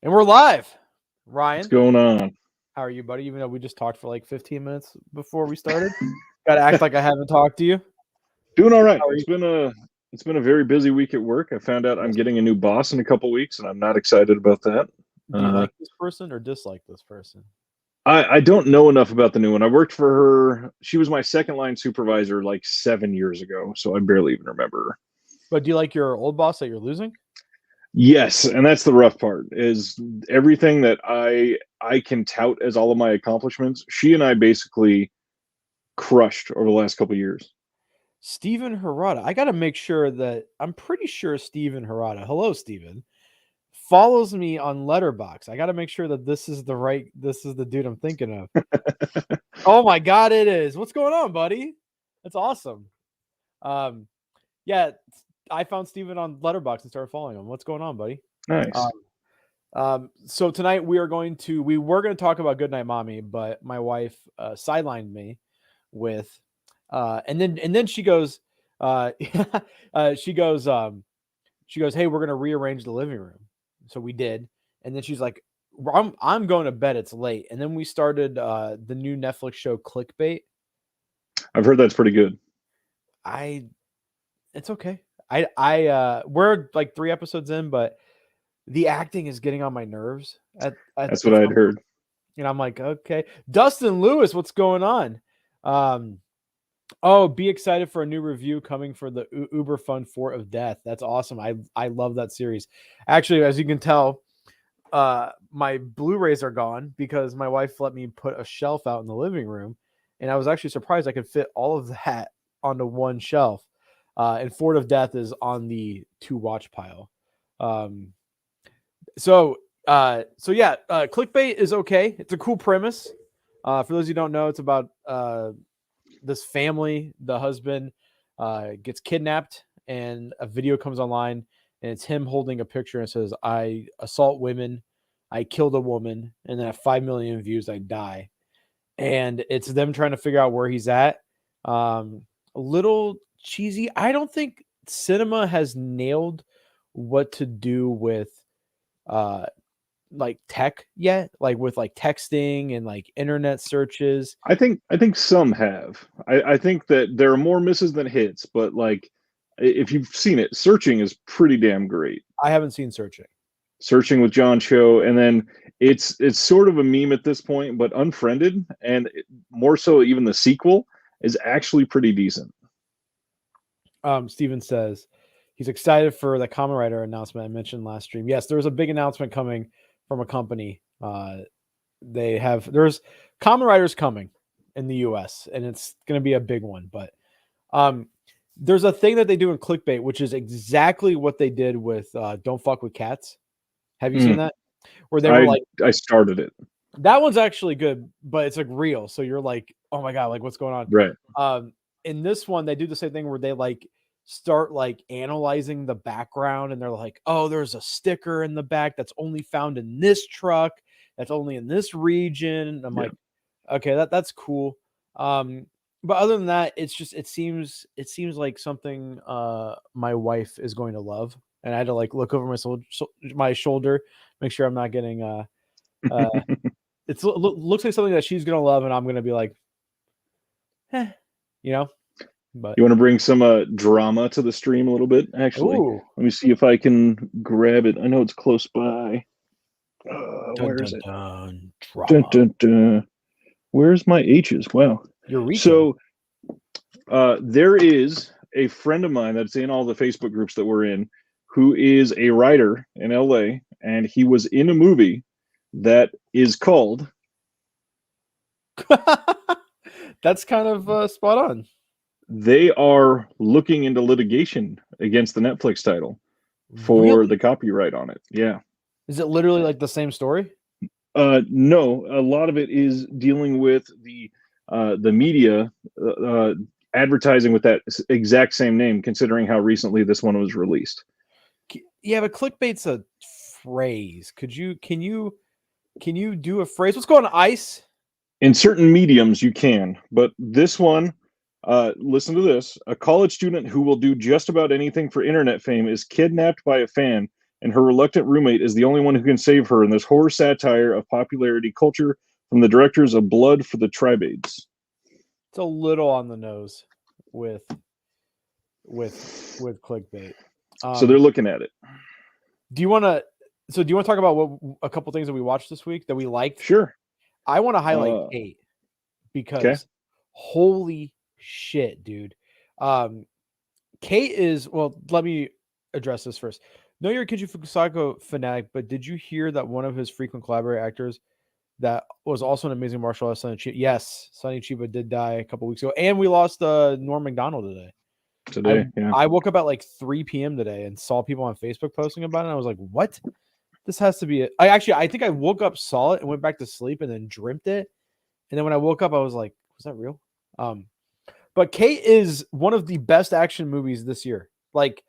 And we're live. What's Ryan, going on? how are you, buddy? Even though we just talked for like 15 minutes before we started. Gotta act like I haven't talked to you. Doing all right. How are you? It's been a very busy week at work. I found out I'm Yes. getting a new boss in a couple weeks, and I'm not excited about that. Do you Uh, like this person or dislike this person? I don't know enough about the new one. I worked for her. She was my second line supervisor like 7 years ago, so I barely even remember her. But do you like your old boss that you're losing? Yes, and that's the rough part. Is everything that I can tout as all of my accomplishments. She and I basically crushed over the last couple years. Steven Harada. I gotta make sure that I'm pretty sure Steven Harada. Hello, Steven. Follows me on Letterbox. I gotta make sure that this is the dude I'm thinking of. Oh my god, it is. What's going on, buddy? That's awesome. Um, yeah, I found Steven on Letterbox and started following him. What's going on, buddy? Nice. So tonight we were going to talk about Goodnight Mommy, but my wife sidelined me with and then she goes she goes hey, we're gonna rearrange the living room. So we did, and then she's like, I'm going to bed, it's late. And then we started the new Netflix show Clickbait. I've heard that's pretty good. It's okay. I we're like 3 episodes in, but the acting is getting on my nerves. That's what I'd heard. And I'm like, okay, Dustin Lewis, what's going on? Oh, be excited for a new review coming for the Uber Fun Fort of Death. That's awesome. I love that series. Actually, as you can tell, my Blu-rays are gone because my wife let me put a shelf out in the living room, and I was actually surprised I could fit all of that onto one shelf. And Fort of Death is on the to watch pile. So yeah, Clickbait is okay. It's a cool premise. For those who don't know, it's about this family. The husband gets kidnapped, and a video comes online, and it's him holding a picture and it says, "I assault women, I killed a woman, and then at 5 million views, I die." And it's them trying to figure out where he's at. A little cheesy. I don't think cinema has nailed what to do with like tech yet, like with like texting and like internet searches. I think some have. I think that there are more misses than hits, but like if you've seen it, searching is pretty damn great. I haven't seen Searching. Searching with John Cho, and then it's sort of a meme at this point, but Unfriended, and more so even the sequel is actually pretty decent. Steven says he's excited for the Kamen Rider announcement I mentioned last stream. Yes, there's a big announcement coming from a company. There's Kamen Riders coming in the US, and it's going to be a big one. But there's a thing that they do in Clickbait, which is exactly what they did with Don't Fuck with Cats. Have you seen that? Where they were like, I started it. That one's actually good, but it's like real. So you're like, oh my god, like what's going on? Right. In this one, they do the same thing where they like start like analyzing the background, and they're like, oh, there's a sticker in the back that's only found in this truck, that's only in this region. And I'm like, okay, that's cool. But other than that, it seems like something my wife is going to love. And I had to like look over my shoulder, make sure I'm not getting it looks like something that she's gonna love, and I'm gonna be like, you know. But you want to bring some drama to the stream a little bit? Actually, let me see if I can grab it. I know it's close by. Where is it? Dun, dun, dun. Where's my H's? Wow. Eureka. So there is a friend of mine that's in all the Facebook groups that we're in, who is a writer in LA, and he was in a movie that is called. That's kind of spot on. They are looking into litigation against the Netflix title for the copyright on it. Yeah. Is it literally like the same story? No, a lot of it is dealing with the media advertising with that exact same name, considering how recently this one was released. Yeah, but clickbait's a phrase. Can you do a phrase? What's going on, Ice? In certain mediums, you can, but this one, listen to this. A college student who will do just about anything for internet fame is kidnapped by a fan and her reluctant roommate is the only one who can save her in this horror satire of popularity culture from the directors of Blood for the Tribades. It's a little on the nose with clickbait. So they're looking at it. Do you want to talk about a couple things that we watched this week that we liked? Sure. I want to highlight Kate because holy shit, dude. Kate is, well, let me address this first. No, you're a Kichi Fukusako fanatic, but did you hear that one of his frequent collaborator actors that was also an amazing martial artist, Sonny Chiba? Yes, Sonny Chiba did die a couple weeks ago, and we lost Norm Macdonald today. I woke up at like 3 p.m. today and saw people on Facebook posting about it, and I was like, what? This has to be it. I think I woke up, saw it, and went back to sleep, and then dreamt it. And then when I woke up, I was like, was that real? But Kate is one of the best action movies this year. Like,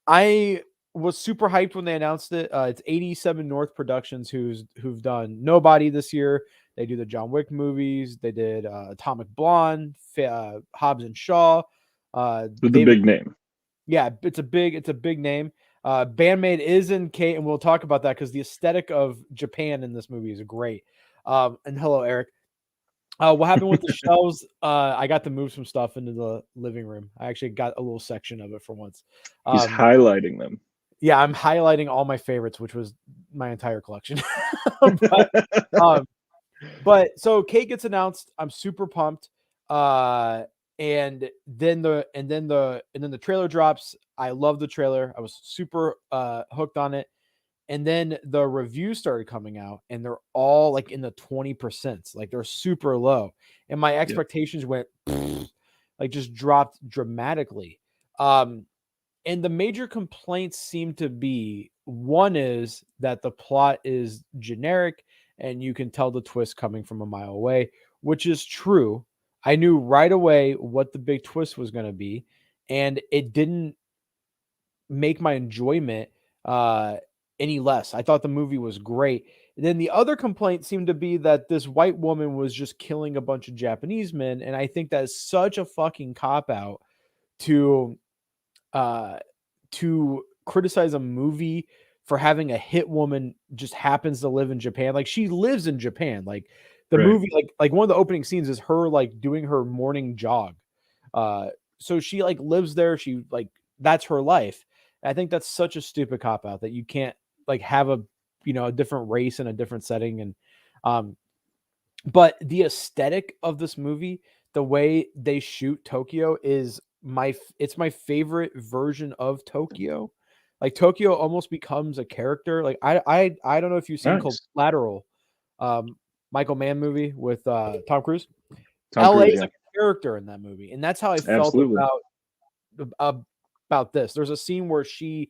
I was super hyped when they announced it. It's 87 North Productions who've done Nobody this year. They do the John Wick movies. They did Atomic Blonde, Hobbs and Shaw. The big name. Yeah, it's a big name. Bandmate is in Kate, and we'll talk about that because the aesthetic of Japan in this movie is great. And hello, Eric. What happened with the shelves? I got to move some stuff into the living room. I actually got a little section of it for once. He's highlighting them. Yeah, I'm highlighting all my favorites, which was my entire collection. But so Kate gets announced. I'm super pumped. And then the trailer drops. I love the trailer. I was super hooked on it. And then the reviews started coming out, and they're all like in the 20%. Like they're super low. And my expectations went like just dropped dramatically. And the major complaints seem to be, one is that the plot is generic and you can tell the twist coming from a mile away, which is true. I knew right away what the big twist was going to be, and it didn't make my enjoyment any less. I thought the movie was great. And then the other complaint seemed to be that this white woman was just killing a bunch of Japanese men, and I think that is such a fucking cop-out to criticize a movie for having a hit woman just happens to live in Japan. Like she lives in Japan. Like the movie, like one of the opening scenes is her like doing her morning jog. So she like lives there. She like, that's her life. And I think that's such a stupid cop out that you can't like have a different race in a different setting. And, but the aesthetic of this movie, the way they shoot Tokyo is it's my favorite version of Tokyo. Like Tokyo almost becomes a character. Like I don't know if you've seen called Collateral, Michael Mann movie with Tom Cruise. LA is a character in that movie, and that's how I felt about this. There's a scene where the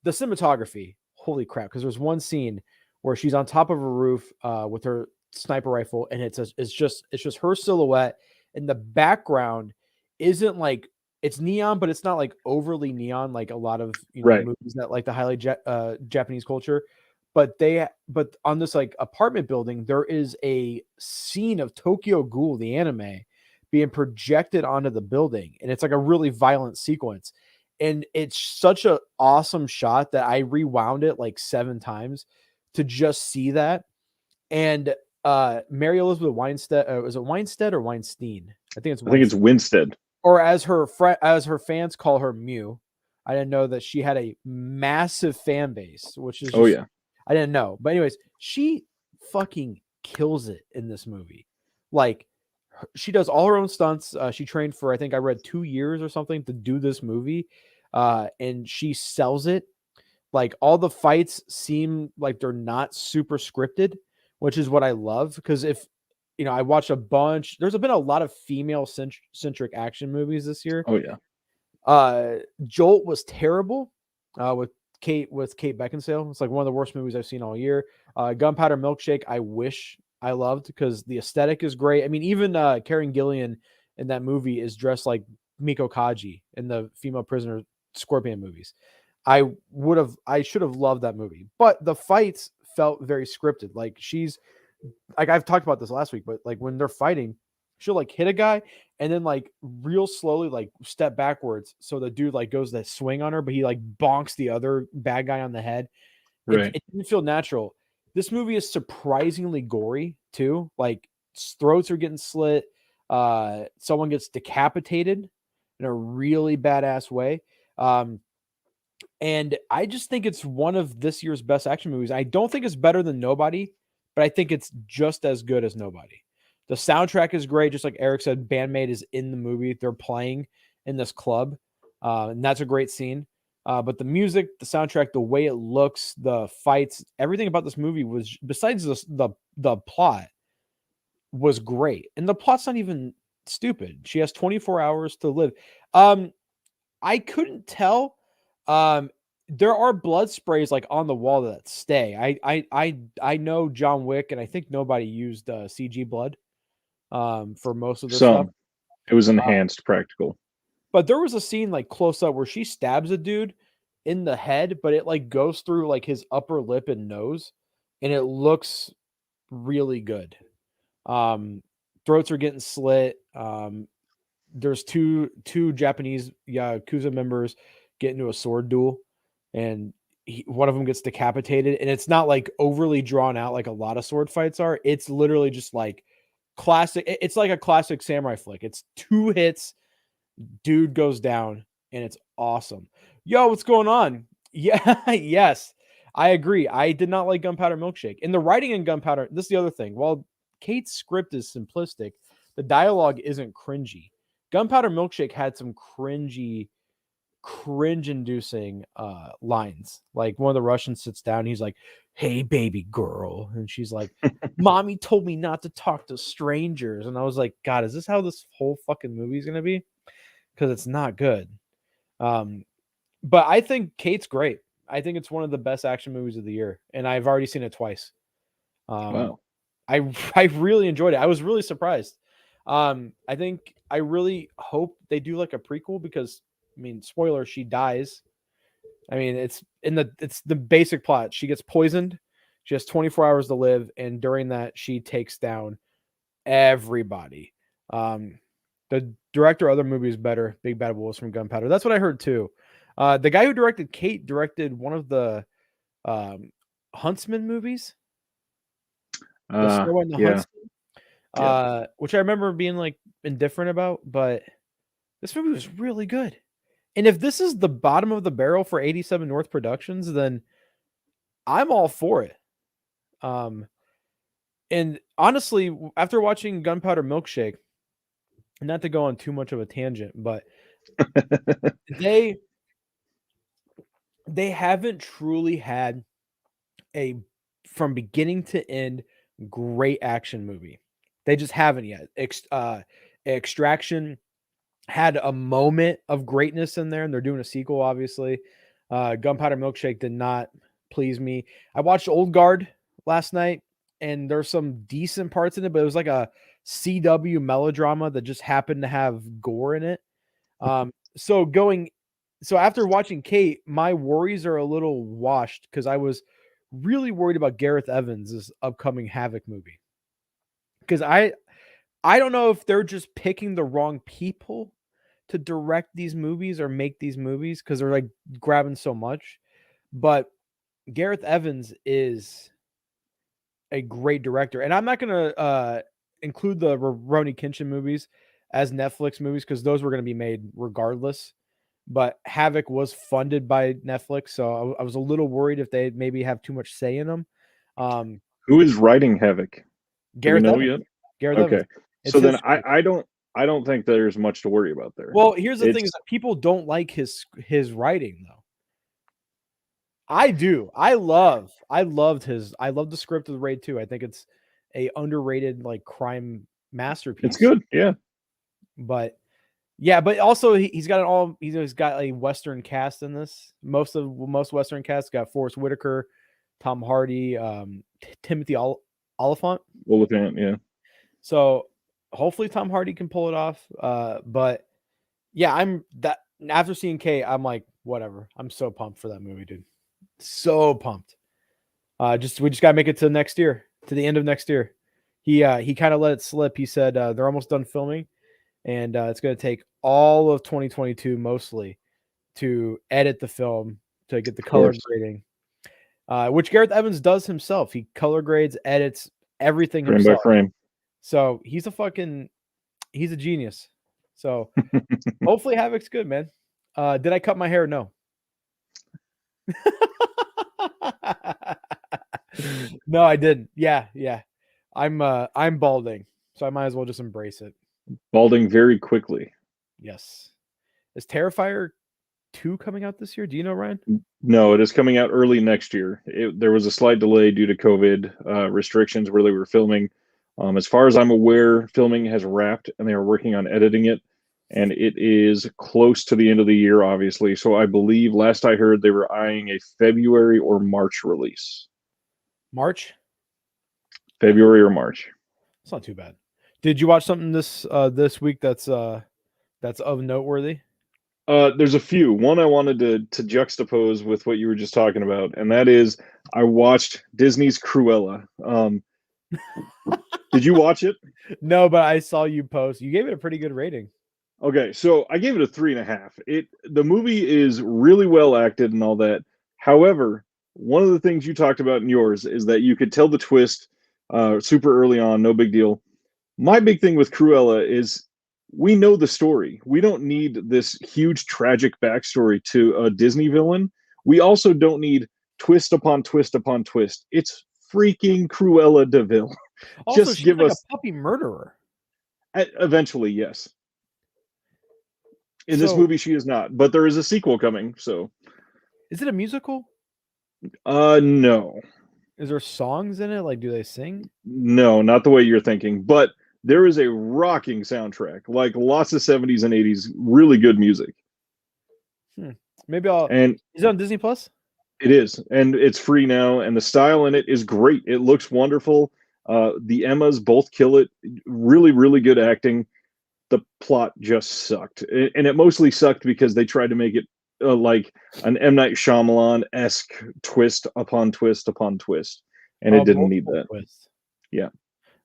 cinematography, holy crap, because there's one scene where she's on top of a roof with her sniper rifle, and it's just her silhouette, and the background isn't like, it's neon, but it's not like overly neon like a lot of movies that like to highlight Japanese culture. But on this like apartment building, there is a scene of Tokyo Ghoul, the anime, being projected onto the building, and it's like a really violent sequence. And it's such an awesome shot that I rewound it like 7 times to just see that. And Mary Elizabeth Winstead, is it Winstead or Weinstein? I think it's Winstead. Or as her fans call her, Mew. I didn't know that she had a massive fan base, which is I didn't know. But anyways, she fucking kills it in this movie. Like she does all her own stunts. She trained for, I think I read 2 years or something to do this movie. And she sells it. Like all the fights seem like they're not super scripted, which is what I love. Because if I watched a bunch. There's been a lot of female centric action movies this year. Oh yeah. Jolt was terrible with Kate Beckinsale. It's like one of the worst movies I've seen all year. Gunpowder Milkshake, I wish I loved because the aesthetic is great. I mean, even Karen Gillan in that movie is dressed like Miko Kaji in the female prisoner Scorpion movies. I should have loved that movie, but the fights felt very scripted. Like like I've talked about this last week, but like when they're fighting, she'll like hit a guy and then like real slowly like step backwards. So the dude like goes to swing on her, but he like bonks the other bad guy on the head. Right. It didn't feel natural. This movie is surprisingly gory too. Like throats are getting slit. Someone gets decapitated in a really badass way. And I just think it's one of this year's best action movies. I don't think it's better than Nobody, but I think it's just as good as Nobody. The soundtrack is great. Just like Eric said, Bandmate is in the movie. They're playing in this club. And that's a great scene. But the music, the soundtrack, the way it looks, the fights, everything about this movie was, besides the plot, was great. And the plot's not even stupid. She has 24 hours to live. I couldn't tell. There are blood sprays like on the wall that stay. I know John Wick, and I think Nobody used CG blood for most of this stuff. It was enhanced practical. But there was a scene like close up where she stabs a dude in the head, but it like goes through like his upper lip and nose, and it looks really good. Throats are getting slit. There's two Japanese Yakuza members get into a sword duel, and one of them gets decapitated, and it's not like overly drawn out like a lot of sword fights are. It's literally just like classic. It's like a classic samurai flick. It's 2 hits, dude goes down, and it's awesome. Yo, what's going on? Yeah, yes, I agree. I did not like Gunpowder Milkshake. And the writing in Gunpowder, this is the other thing. While Kate's script is simplistic, the dialogue isn't cringy. Gunpowder Milkshake had some cringe-inducing lines. Like one of the Russians sits down, he's like, "Hey, baby girl," and she's like, "Mommy told me not to talk to strangers." And I was like, God, is this how this whole fucking movie is gonna be? Because it's not good. But I think Kate's great. I think it's one of the best action movies of the year, and I've already seen it twice. Wow. I really enjoyed it. I was really surprised. I think I really hope they do like a prequel because, I mean, spoiler, she dies. I mean, it's the basic plot. She gets poisoned. She has 24 hours to live, and during that, she takes down everybody. The director of other movies better. Big Bad Wolves from Gunpowder. That's what I heard too. The guy who directed Kate directed one of the Huntsman movies. The Snow White and the Huntsman, which I remember being like indifferent about, but this movie was really good. And if this is the bottom of the barrel for 87 North Productions, then I'm all for it. And honestly, after watching Gunpowder Milkshake, not to go on too much of a tangent, but they haven't truly had a from beginning to end great action movie. They just haven't yet. Extraction had a moment of greatness in there, and they're doing a sequel, obviously. Gunpowder Milkshake did not please me. I watched Old Guard last night, and there's some decent parts in it, but it was like a CW melodrama that just happened to have gore in it. So after watching Kate, my worries are a little washed because I was really worried about Gareth Evans' upcoming Havoc movie. Because I don't know if they're just picking the wrong people to direct these movies or make these movies because they're like grabbing so much. But Gareth Evans is a great director. And I'm not going to include the Rurouni Kenshin movies as Netflix movies because those were going to be made regardless. But Havoc was funded by Netflix, so I was a little worried if they maybe have too much say in them. Who is writing Havoc? Gareth Do we know Evans. yet? Gareth Okay. Evans. It's so then I don't think there's much to worry about there. Well, here's the thing: is that people don't like his writing, though. I do. I loved the script of the Raid 2. I think it's a underrated like crime masterpiece. It's good, yeah. But yeah, but also he's got he's got a Western cast in this. Most Western casts got Forrest Whitaker, Tom Hardy, Timothy Oliphant. Yeah. So hopefully Tom Hardy can pull it off. But yeah, after seeing Kate, I'm like, whatever. I'm so pumped for that movie, dude. So pumped. We just gotta make it to next year, to the end of next year. He kind of let it slip. He said they're almost done filming, and it's gonna take all of 2022 mostly to edit the film to get the color grading. which Gareth Evans does himself. He color grades, edits everything frame himself. by frame. So he's a genius. So hopefully Havoc's good, man. Did I cut my hair? No. No, I didn't. Yeah. I'm balding, so I might as well just embrace it. Balding very quickly. Yes. Is Terrifier 2 coming out this year? Do you know, Ryan? No, it is coming out early next year. There was a slight delay due to COVID restrictions where they were filming. As far as I'm aware, filming has wrapped and they are working on editing it. And it is close to the end of the year, obviously. So I believe last I heard they were eyeing a February or March release. March? February or March. It's not too bad. Did you watch something this week that's of noteworthy? There's a few. One I wanted to juxtapose with what you were just talking about, and that is I watched Disney's Cruella. Did you watch it? No, but I saw you post. You gave it a pretty good rating. Okay, so I gave it a 3.5. The movie is really well acted and all that. However, one of the things you talked about in yours is that you could tell the twist super early on, no big deal. My big thing with Cruella is we know the story. We don't need this huge tragic backstory to a Disney villain. We also don't need twist upon twist upon twist. It's freaking Cruella de Vil. Also, just she's give like us a puppy murderer. Eventually, yes. In this movie, she is not, but there is a sequel coming. So, is it a musical? No. Is there songs in it? Like, do they sing? No, not the way you're thinking. But there is a rocking soundtrack, like lots of 70s and 80s, really good music. Maybe I'll. And is it on Disney Plus? It is, and it's free now. And the style in it is great. It looks wonderful. The Emmas both kill it. Really, really good acting. The plot just sucked, and it mostly sucked because they tried to make it like an M. Night Shyamalan-esque twist upon twist upon twist, and it didn't need that. Twist. Yeah.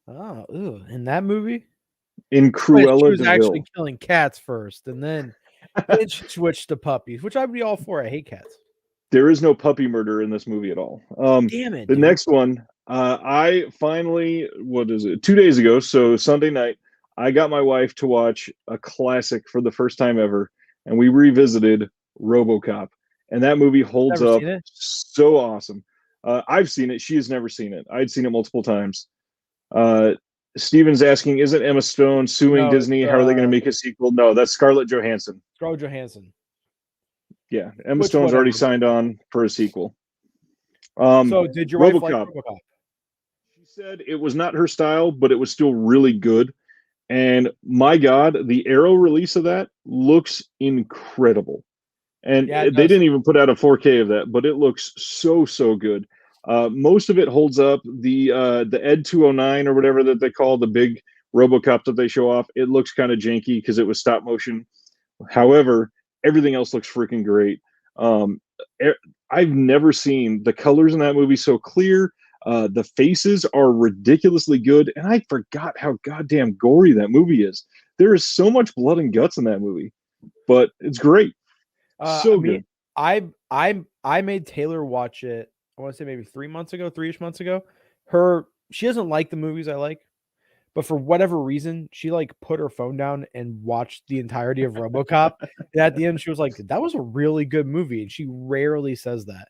Oh, in that movie? In Cruella she was de actually Vil. killing cats first, and then she switched to puppies, which I'd be all for. I hate cats. There is no puppy murder in this movie at all. Damn it. The next one, I finally, 2 days ago, so Sunday night, I got my wife to watch a classic for the first time ever, and we revisited Robocop. And that movie holds up so awesome. I've seen it. She has never seen it. I'd seen it multiple times. Steven's asking, isn't Emma Stone suing Disney? How are they going to make a sequel? No, that's Scarlett Johansson. Scarlett Johansson. Yeah, Emma Stone's already signed on for a sequel. So did your wife like Robocop? She said it was not her style, but it was still really good. And my God, the Arrow release of that looks incredible. And they didn't even put out a 4K of that, but it looks so good. Most of it holds up. The Ed 209 or whatever that they call the big Robocop that they show off, it looks kind of janky because it was stop motion. However, everything else looks freaking great. I've never seen the colors in that movie so clear. The faces are ridiculously good, and I forgot how goddamn gory that movie is. There is so much blood and guts in that movie, but it's great. Good. I made Taylor watch it. I want to say maybe 3-ish months ago. She doesn't like the movies I like, but for whatever reason, she like put her phone down and watched the entirety of RoboCop. And at the end, she was like, "That was a really good movie," and she rarely says that.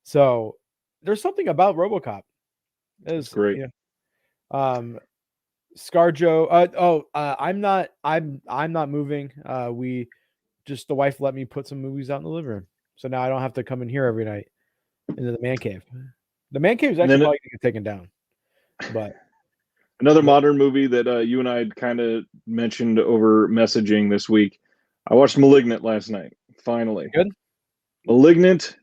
So there's something about RoboCop. It's great. ScarJo. I'm not moving. The wife let me put some movies out in the living room, so now I don't have to come in here every night into the man cave. The man cave is actually probably gonna get taken down. But another modern movie that you and I had kind of mentioned over messaging this week. I watched Malignant last night. Finally, good. Malignant.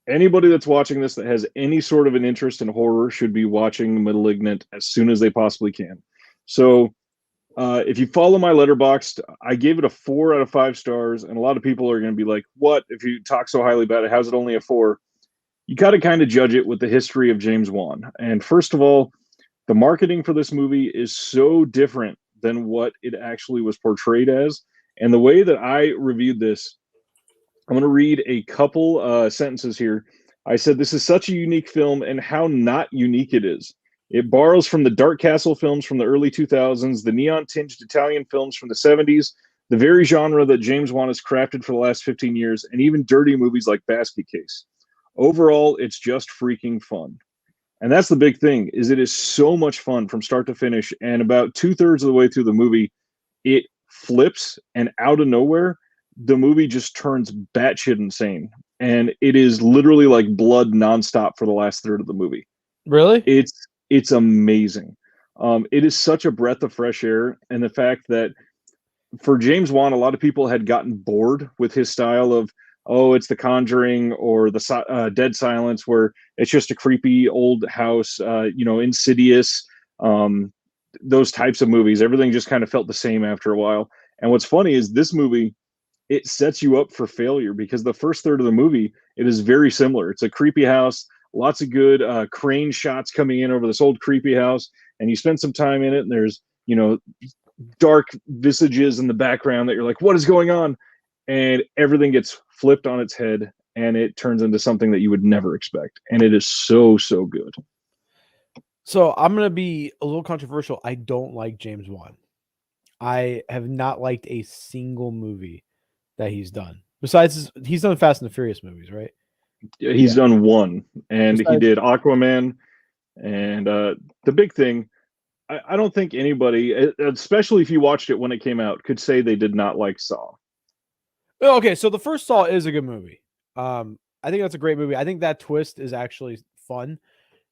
Anybody that's watching this that has any sort of an interest in horror should be watching Malignant as soon as they possibly can. So if you follow my Letterboxd, I gave it a 4 out of 5 stars, and a lot of people are going to be like, what? If you talk so highly about it, how's it only a 4? You got to kind of judge it with the history of James Wan. And first of all, the marketing for this movie is so different than what it actually was portrayed as. And the way that I reviewed this, I'm going to read a couple sentences here. I said, this is such a unique film, and how not unique it is. It borrows from the Dark Castle films from the early 2000s, the neon-tinged Italian films from the 70s, the very genre that James Wan has crafted for the last 15 years, and even dirty movies like Basket Case. Overall, it's just freaking fun. And that's the big thing, is it is so much fun from start to finish, and about 2/3 of the way through the movie, it flips, and out of nowhere, the movie just turns batshit insane. And it is literally like blood nonstop for the last third of the movie. Really? It's amazing. It is such a breath of fresh air, and the fact that for James Wan, a lot of people had gotten bored with his style of, oh, it's The Conjuring or the Dead Silence, where it's just a creepy old house, Insidious, those types of movies. Everything just kind of felt the same after a while. And what's funny is this movie, it sets you up for failure, because the first third of the movie, it is very similar. It's a creepy house, lots of good crane shots coming in over this old creepy house, and you spend some time in it, and there's, dark visages in the background that you're like, what is going on? And everything gets flipped on its head, and it turns into something that you would never expect. And it is so, so good. So I'm going to be a little controversial. I don't like James Wan. I have not liked a single movie that he's done. Besides, he's done Fast and the Furious movies, right? He's done one, and he did Aquaman. And the big thing, I don't think anybody, especially if you watched it when it came out, could say they did not like Saw. Okay, so the first Saw is a good movie. I think that's a great movie. I think that twist is actually fun.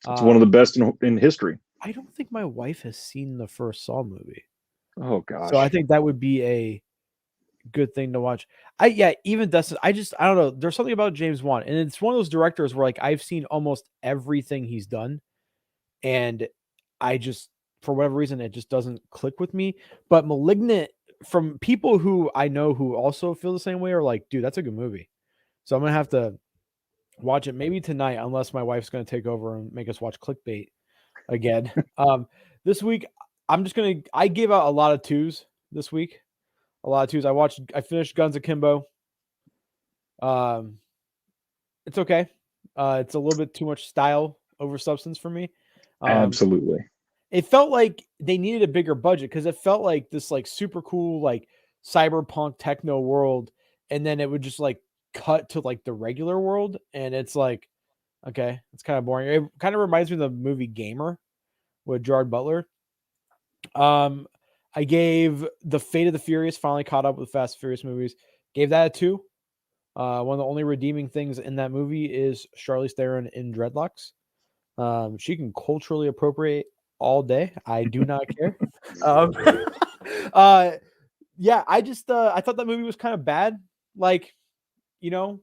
It's one of the best in history. I don't think my wife has seen the first Saw movie. Oh gosh. So I think that would be a good thing to watch. Even Dustin, I don't know. There's something about James Wan, and it's one of those directors where, like, I've seen almost everything he's done, and I just, for whatever reason, it just doesn't click with me. But Malignant, from people who I know who also feel the same way, are like, dude, that's a good movie. So I'm gonna have to watch it maybe tonight, unless my wife's gonna take over and make us watch Clickbait again. This week I gave out a lot of 2s this week. A lot of 2s. I finished Guns Akimbo. It's okay. It's a little bit too much style over substance for me. Absolutely. It felt like they needed a bigger budget, because it felt like this, like, super cool, like, cyberpunk techno world, and then it would just, like, cut to, like, the regular world, and it's like, okay, it's kind of boring. It kind of reminds me of the movie Gamer with Gerard Butler. I gave The Fate of the Furious, finally caught up with Fast and Furious movies, gave that a 2. One of the only redeeming things in that movie is Charlize Theron in dreadlocks. She can culturally appropriate all day. I do not care. I thought that movie was kind of bad. Like, you don't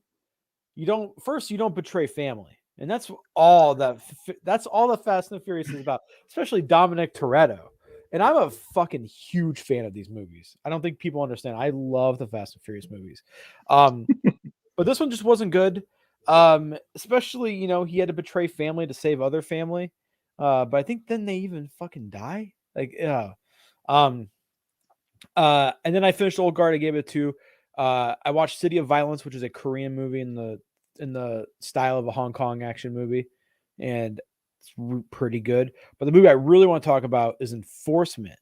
betray family. And that's all that Fast and the Furious is about, especially Dominic Toretto. And I'm a fucking huge fan of these movies. I don't think people understand. I love the Fast and Furious movies. But this one just wasn't good. Especially, he had to betray family to save other family. But I think then they even fucking die. Like, yeah. And then I finished Old Guard. I gave it a 2. I watched City of Violence, which is a Korean movie in the style of a Hong Kong action movie, and it's pretty good. But the movie I really want to talk about is Enforcement,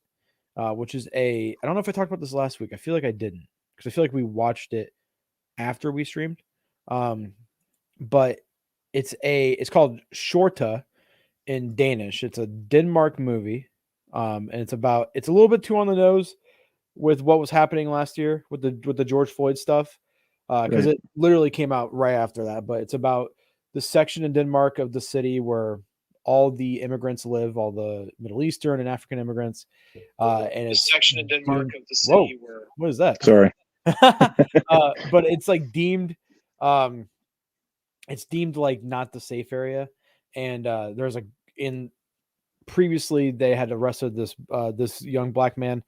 which is I don't know if I talked about this last week. I feel like I didn't, because I feel like we watched it after we streamed. But it's called Shorta in Danish. It's a Denmark movie. And it's a little bit too on the nose with what was happening last year with the George Floyd stuff. Because it literally came out right after that. But it's about the section in Denmark of the city where all the immigrants live, all the Middle Eastern and African immigrants. And it's section in Denmark of the city where, what is that? Sorry. But it's like deemed, it's deemed like not the safe area. And there's previously they had arrested this young black man,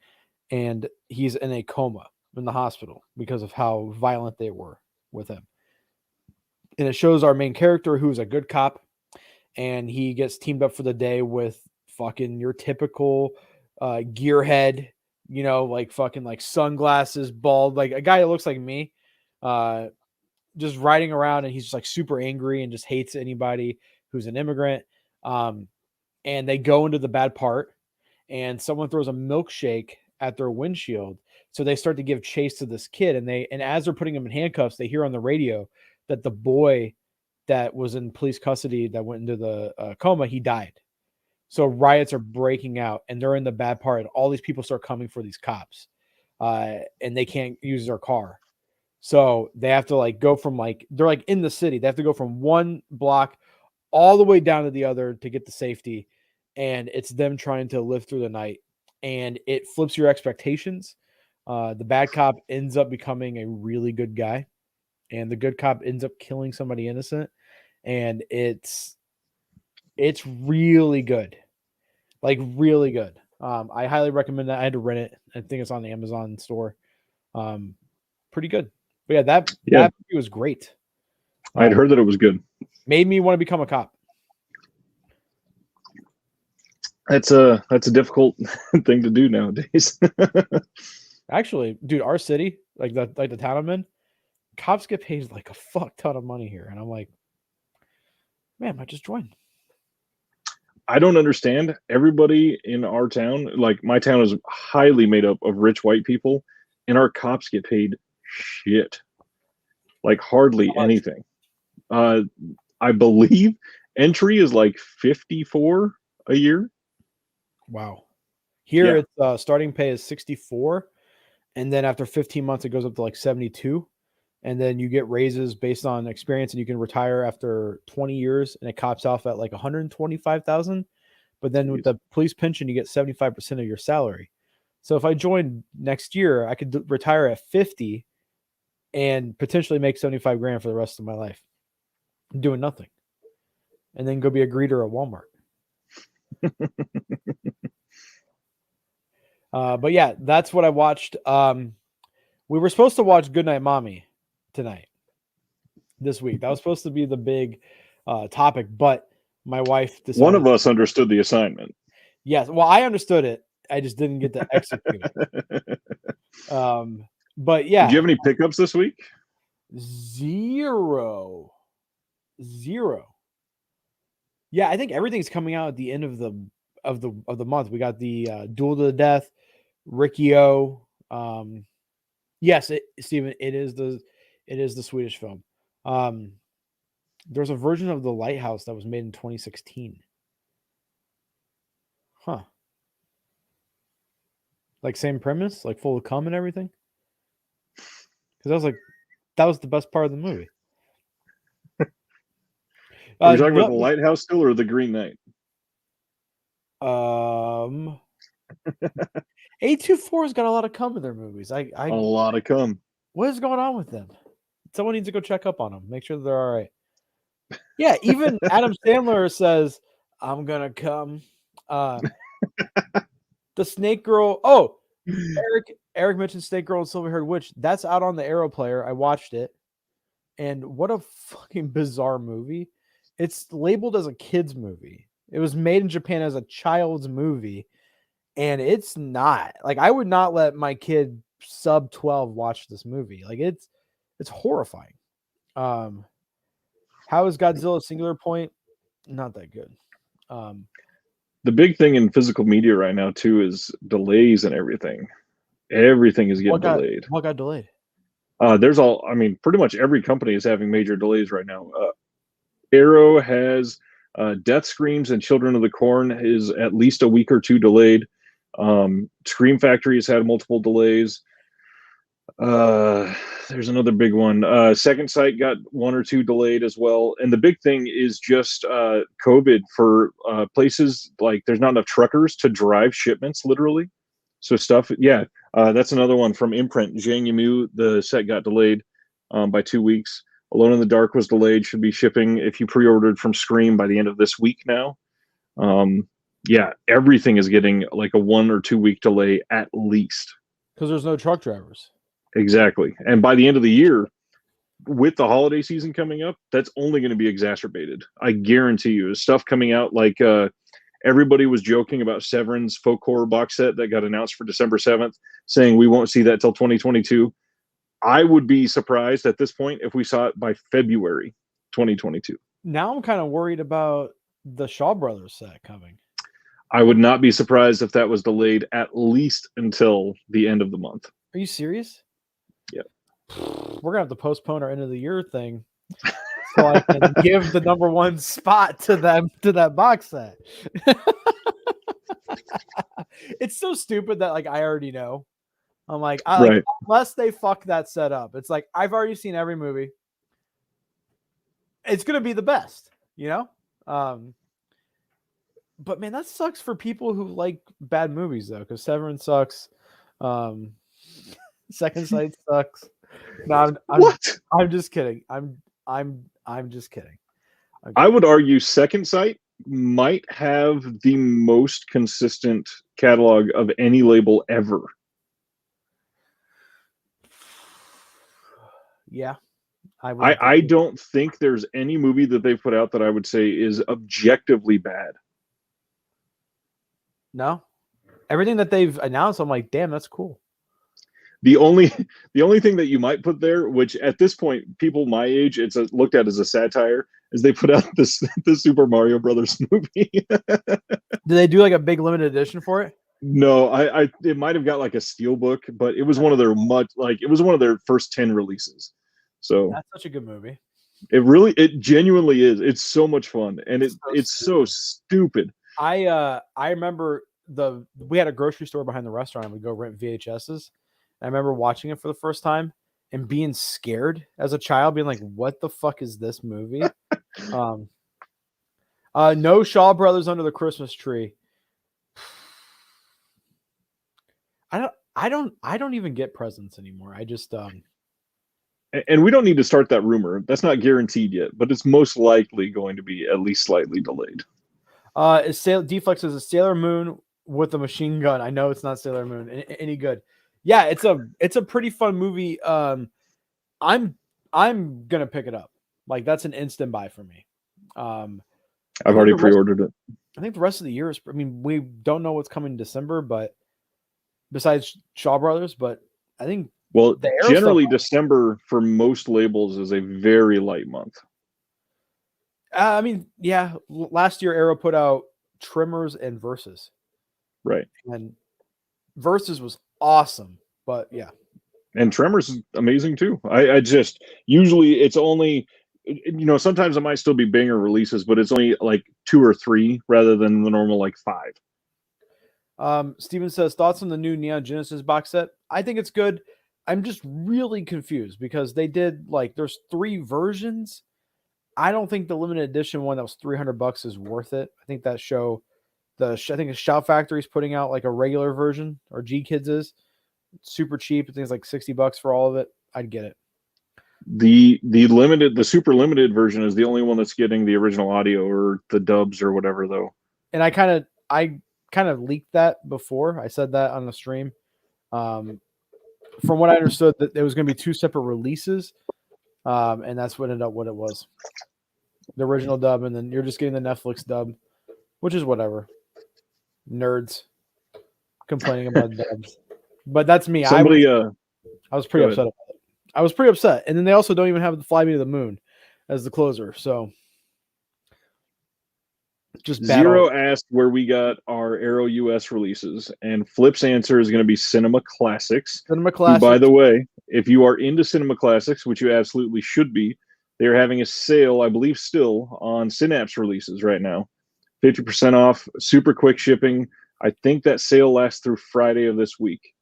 and he's in a coma in the hospital because of how violent they were with him. And it shows our main character, who's a good cop, and he gets teamed up for the day with fucking your typical gearhead, like fucking like sunglasses, bald, like a guy that looks like me. just riding around, and he's just like super angry and just hates anybody who's an immigrant. And they go into the bad part, and someone throws a milkshake at their windshield. So they start to give chase to this kid, and as they're putting him in handcuffs, they hear on the radio that the boy that was in police custody that went into the coma, he died. So riots are breaking out, and they're in the bad part. And all these people start coming for these cops, and they can't use their car. So they have to like go from they're like in the city. They have to go from one block all the way down to the other to get to safety. And it's them trying to live through the night, and it flips your expectations. The bad cop ends up becoming a really good guy, and the good cop ends up killing somebody innocent. And it's really good, like really good. I highly recommend that. I had to rent it. I think it's on the Amazon store. Pretty good. But yeah, that movie was great. I'd heard that it was good. Made me want to become a cop. That's a difficult thing to do nowadays. Actually, dude, our city, like the town I'm in, cops get paid like a fuck ton of money here, and I'm like, man, I might just join. I don't understand. Everybody in our town, like my town is highly made up of rich white people, and our cops get paid shit. Like hardly anything. I believe entry is like 54 a year. Wow. Here it's starting pay is 64, and then after 15 months it goes up to like 72, and then you get raises based on experience, and you can retire after 20 years, and it cops off at like 125,000. But then with the police pension, you get 75% of your salary. So if I joined next year, I could retire at 50 and potentially make 75 grand for the rest of my life doing nothing, and then go be a greeter at Walmart. But yeah, that's what I watched. We were supposed to watch Goodnight Mommy tonight, this week. That was supposed to be the big topic, but my wife decided. One of us understood the assignment. Yes, well, I understood it. I just didn't get to execute it. But yeah. Did you have any pickups this week? Zero. Yeah, I think everything's coming out at the end of the month. We got the Duel to the Death, Riccio. Yes, Steven, it is the Swedish film. There's a version of the Lighthouse that was made in 2016. Huh. Like same premise, like full of cum and everything. Because that was the best part of the movie. Are we talking about the Lighthouse still or the Green Knight? A24's got a lot of cum in their movies. A lot of cum. What is going on with them? Someone needs to go check up on them. Make sure they're all right. Yeah, even Adam Sandler says, "I'm gonna come." The Snake Girl. Oh, Eric mentioned Snake Girl and Silver Haired Witch. That's out on the Arrow Player. I watched it, and what a fucking bizarre movie. It's labeled as a kid's movie. It was made in Japan as a child's movie, and it's not. Like, I would not let my kid sub 12 watch this movie. Like, it's horrifying. How is Godzilla Singular Point? Not that good. The big thing in physical media right now too is delays and everything. Everything is getting delayed. What got delayed? Pretty much every company is having major delays right now. Arrow has Death Screams and Children of the Corn is at least a week or two delayed. Scream Factory has had multiple delays. There's another big one. Second Sight got one or two delayed as well. And the big thing is just COVID for places like there's not enough truckers to drive shipments, literally. So stuff, that's another one from Imprint. Zhang Yimou, the set got delayed by 2 weeks. Alone in the Dark was delayed, should be shipping if you pre-ordered from Scream by the end of this week now. Everything is getting like a 1 or 2 week delay at least. Because there's no truck drivers. Exactly. And by the end of the year, with the holiday season coming up, that's only going to be exacerbated. I guarantee you. There's stuff coming out like everybody was joking about Severin's folk horror box set that got announced for December 7th, saying we won't see that till 2022. I would be surprised at this point if we saw it by February 2022. Now I'm kind of worried about the Shaw Brothers set coming. I would not be surprised if that was delayed at least until the end of the month. Are you serious? Yeah. We're gonna have to postpone our end of the year thing so I can give the number one spot to that box set. It's so stupid that like I already know. I'm like, Right. Unless they fuck that set up, it's like I've already seen every movie. It's gonna be the best, you know. But man, that sucks for people who like bad movies though, because Severance sucks. Second Sight sucks. No, I'm just kidding. I'm just kidding. I would argue Second Sight might have the most consistent catalog of any label ever. Yeah. I don't think there's any movie that they've put out that I would say is objectively bad. No. Everything that they've announced, I'm like, damn, that's cool. The only thing that you might put there, which at this point, people my age, it's looked at as a satire, is they put out the Super Mario Brothers movie. Did they do like a big limited edition for it? No, it might have got like a steelbook, but it was one of their first 10 releases. So that's such a good movie. It genuinely is. It's so much fun, and it's so stupid. I remember we had a grocery store behind the restaurant, and we'd go rent VHSs. I remember watching it for the first time and being scared as a child, being like, what the fuck is this movie? No Shaw Brothers under the Christmas tree. I don't even get presents anymore. I just and we don't need to start that rumor. That's not guaranteed yet, but it's most likely going to be at least slightly delayed. Deflex is a Sailor Moon with a machine gun. I know it's not Sailor Moon. Any good? Yeah, it's a pretty fun movie. I'm gonna pick it up. Like that's an instant buy for me. I've already pre-ordered it. I think the rest of the year is. I mean, we don't know what's coming in December, but besides Shaw Brothers, but I think generally December for most labels is a very light month. I mean, yeah. Last year, Arrow put out Tremors and Versus. Right. And Versus was awesome, but yeah. And Tremors is amazing too. I just usually it's only, sometimes it might still be banger releases, but it's only like 2 or 3 rather than the normal like 5. Steven says thoughts on the new Neon Genesis box set. I think it's good. I'm just really confused because they did there's 3 versions. I don't think the limited edition one that was $300 is worth it. I think that I think Shout Factory's putting out like a regular version, or G Kids is. It's super cheap. I think it's like $60 for all of it. I'd get it. The super limited version is the only one that's getting the original audio or the dubs or whatever though. And I kind of leaked that before. I said that on the stream. From what I understood, that there was going to be 2 separate releases, and that's what ended up what it was. The original dub, and then you're just getting the Netflix dub, which is whatever. Nerds complaining about dubs, but that's me. I was pretty upset about it. I was pretty upset, and then they also don't even have the Fly Me to the Moon as the closer. So, just Zero asked where we got our Arrow US releases, and Flip's answer is going to be Cinema Classics. Cinema Classics. By the way, if you are into Cinema Classics, which you absolutely should be, they're having a sale, I believe, still on Synapse releases right now. 50% off, super quick shipping. I think that sale lasts through Friday of this week.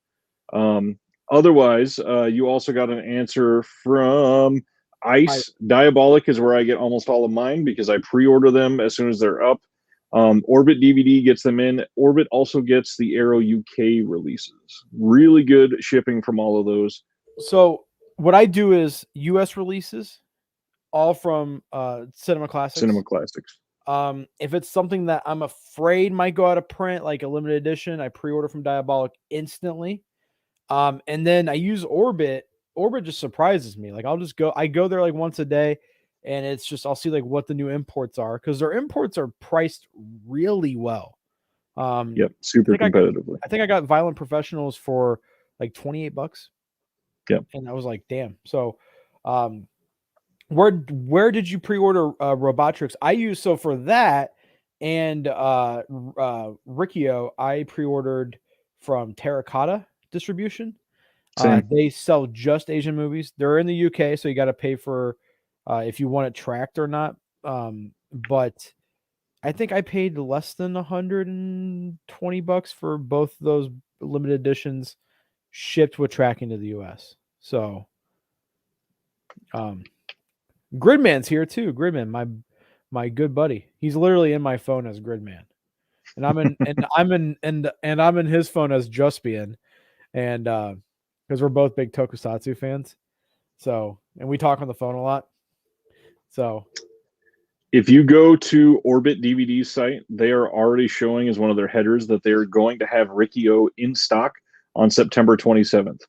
Otherwise, you also got an answer from Ice. Diabolic is where I get almost all of mine because I pre-order them as soon as they're up. Orbit DVD gets them in. Orbit also gets the Arrow UK releases. Really good shipping from all of those. So what I do is US releases, all from Cinema Classics. Cinema Classics. If it's something that I'm afraid might go out of print, like a limited edition, I pre-order from Diabolic instantly. And then I use Orbit. Orbit just surprises me. Like I go there like once a day, and it's just I'll see like what the new imports are, because their imports are priced really well. Yep, super competitively. I think I got Violent Professionals for like $28. Yep. And I was like, damn. So, where did you pre-order Robotrix? I use so for that and Riccio, I pre-ordered from Terracotta Distribution. Same. They sell just Asian movies. They're in the UK, so you got to pay for if you want it tracked or not. But I think I paid less than $120 for both those limited editions shipped with tracking to the US. So, Gridman's here too. Gridman, my good buddy. He's literally in my phone as Gridman, and I'm in his phone as Juspian, and because we're both big Tokusatsu fans. So, and we talk on the phone a lot. So, if you go to Orbit DVD's site, they are already showing as one of their headers that they're going to have Riccio in stock on September 27th.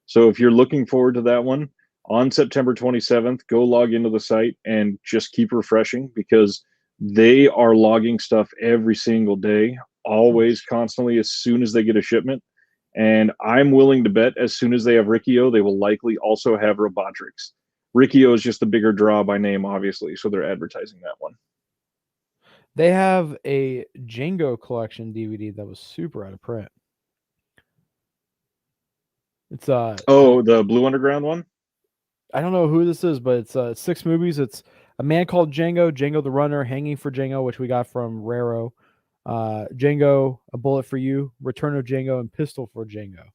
So if you're looking forward to that one, on September 27th, go log into the site and just keep refreshing because they are logging stuff every single day, always, constantly, as soon as they get a shipment. And I'm willing to bet as soon as they have Riccio, they will likely also have Robotrix. Riccio is just the bigger draw by name, obviously, so they're advertising that one. They have a Django collection DVD that was super out of print. It's the Blue Underground one? I don't know who this is, but it's 6 movies. It's A Man Called Django, Django the Runner, Hanging for Django, which we got from Raro, Django, A Bullet for You, Return of Django, and Pistol for Django.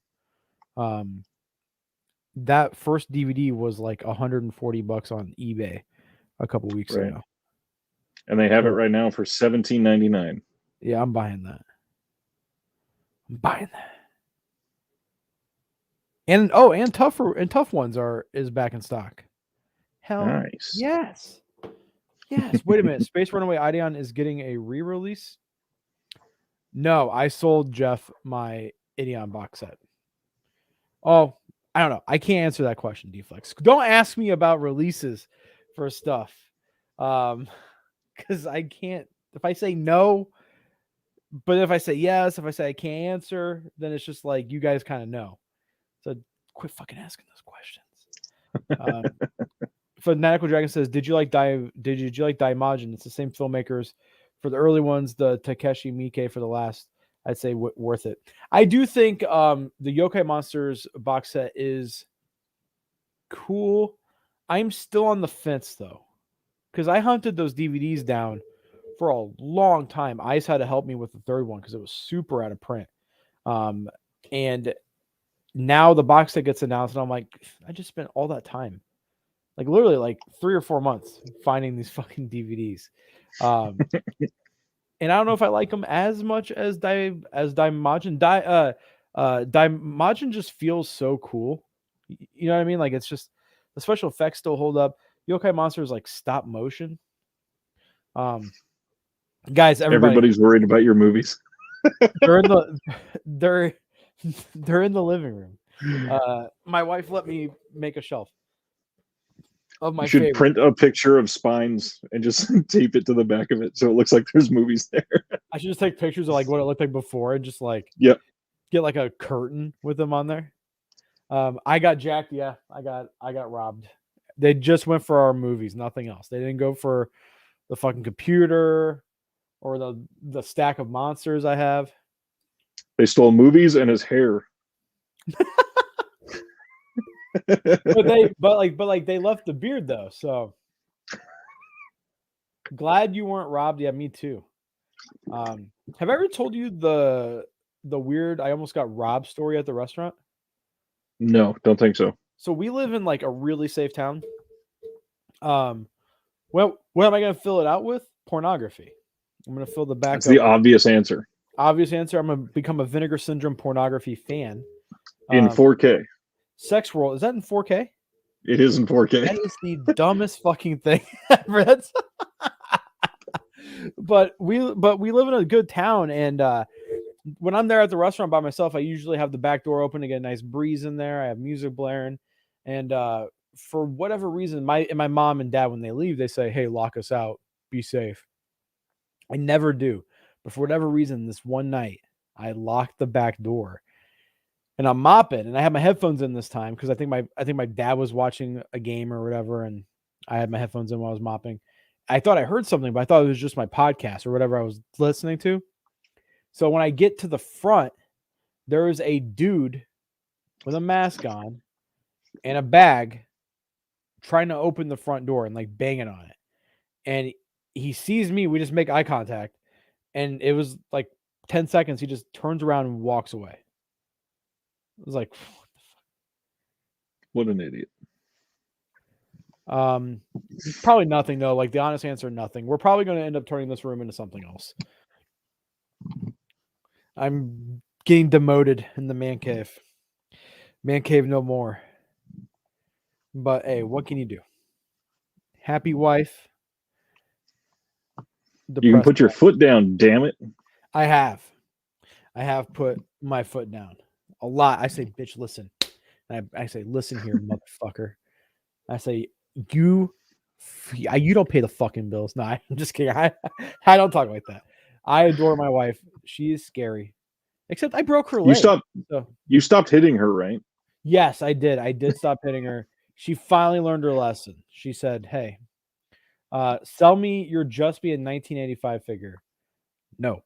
That first DVD was like $140 on eBay a couple weeks ago. And they have it right now for $17.99. Yeah, I'm buying that. And Tough Ones is back in stock. Hell, nice. Yes. Wait a minute. Space Runaway Ideon is getting a re-release. No, I sold Jeff my Ideon box set. Oh, I don't know. I can't answer that question, Deflex. Don't ask me about releases for stuff. Because I can't. If I say no, but if I say yes, if I say I can't answer, then it's just like you guys kind of know. So quit fucking asking those questions. Fanatical Dragon says, "Did you like Daimajin? It's the same filmmakers for the early ones, the Takeshi Miike for the last. I'd say worth it. I do think the Yokai Monsters box set is cool. I'm still on the fence though, because I hunted those DVDs down for a long time. Ice had to help me with the third one because it was super out of print. And now the box set gets announced, and I'm like, I just spent all that time, like literally like 3 or 4 months finding these fucking DVDs. And I don't know if I like them as much as Daimajin. Daimajin just feels so cool. You know what I mean? Like it's just the special effects still hold up. Yokai Monster is like stop motion. Guys, everybody's worried about your movies. they're in the living room. My wife let me make a shelf of my favorite. Print a picture of spines and just tape it to the back of it so it looks like there's movies there. I should just take pictures of like what it looked like before and just like get like a curtain with them on there. I got jacked. Yeah, I got robbed. They just went for our movies, nothing else. They didn't go for the fucking computer or the stack of monsters I have. They stole movies and his hair. but they left the beard though, so glad you weren't robbed. Yeah, me too. Have I ever told you the weird I almost got robbed story at the restaurant? No, don't think so. So we live in like a really safe town. Well, what am I going to fill it out with? Pornography. I'm going to fill the back. That's the obvious answer. Obvious answer. I'm going to become a Vinegar Syndrome pornography fan. In 4K. Sex World. Is that in 4K? It is in 4K. That is the dumbest fucking thing ever. But we live in a good town, and when I'm there at the restaurant by myself, I usually have the back door open to get a nice breeze in there. I have music blaring, and for whatever reason, my mom and dad, when they leave, they say, "Hey, lock us out. Be safe." I never do, but for whatever reason, this one night, I locked the back door, and I'm mopping, and I had my headphones in this time because I think my dad was watching a game or whatever, and I had my headphones in while I was mopping. I thought I heard something, but I thought it was just my podcast or whatever I was listening to. So when I get to the front, there is a dude with a mask on and a bag trying to open the front door and like banging on it. And he sees me. We just make eye contact. And it was like 10 seconds. He just turns around and walks away. It was like, what an idiot. Probably nothing though. Like the honest answer, nothing. We're probably going to end up turning this room into something else. I'm getting demoted in the man cave. Man cave no more. But hey, what can you do? Happy wife. You can put your foot down, damn it. I have put my foot down a lot. I say, bitch, listen. And I say, listen here, motherfucker. I say, you don't pay the fucking bills. No, I'm just kidding. I don't talk like that. I adore my wife. She is scary. Except I broke her leg. You stopped hitting her, right? Yes, I did. I did stop hitting her. She finally learned her lesson. She said, hey, sell me your Just Be a 1985 figure. No.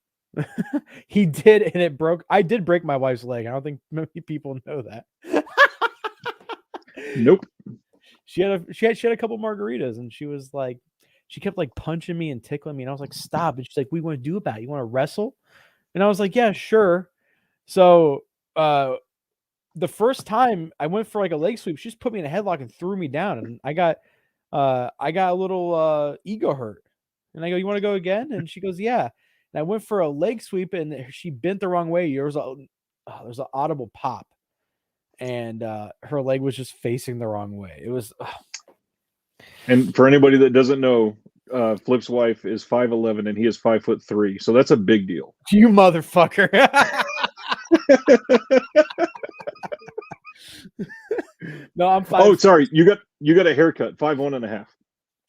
He did, and it broke. I did break my wife's leg. I don't think many people know that. Nope. She had a couple margaritas, and she was like, she kept like punching me and tickling me, and I was like, stop. And she's like, what do you want to do about it? You want to wrestle? And I was like, yeah, sure. So the first time I went for like a leg sweep, she just put me in a headlock and threw me down, and I got a little ego hurt. And I go, you want to go again? And she goes, yeah. And I went for a leg sweep, and she bent the wrong way. There's an audible pop, and her leg was just facing the wrong way. It was. And for anybody that doesn't know, Flip's wife is 5'11" and he is 5'3", so that's a big deal. You motherfucker! No, I'm 5. Oh, sorry, you got a haircut, 5'1.5".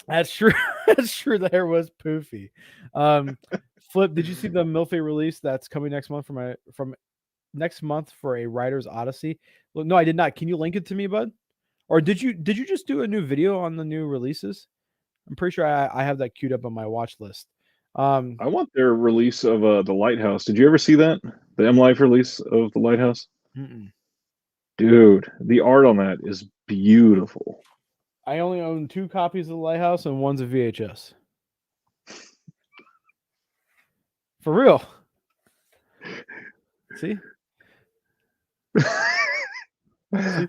That's true. That's true. The hair was poofy. Flip, did you see the Milfy release that's coming next month from next month for a Writer's Odyssey? Well, no, I did not. Can you link it to me, bud? Or did you just do a new video on the new releases? I'm pretty sure I have that queued up on my watch list. I want their release of the Lighthouse. Did you ever see that? The M Life release of the Lighthouse? Mm-mm. Dude, the art on that is beautiful. I only own 2 copies of the Lighthouse, and one's a VHS. For real. See?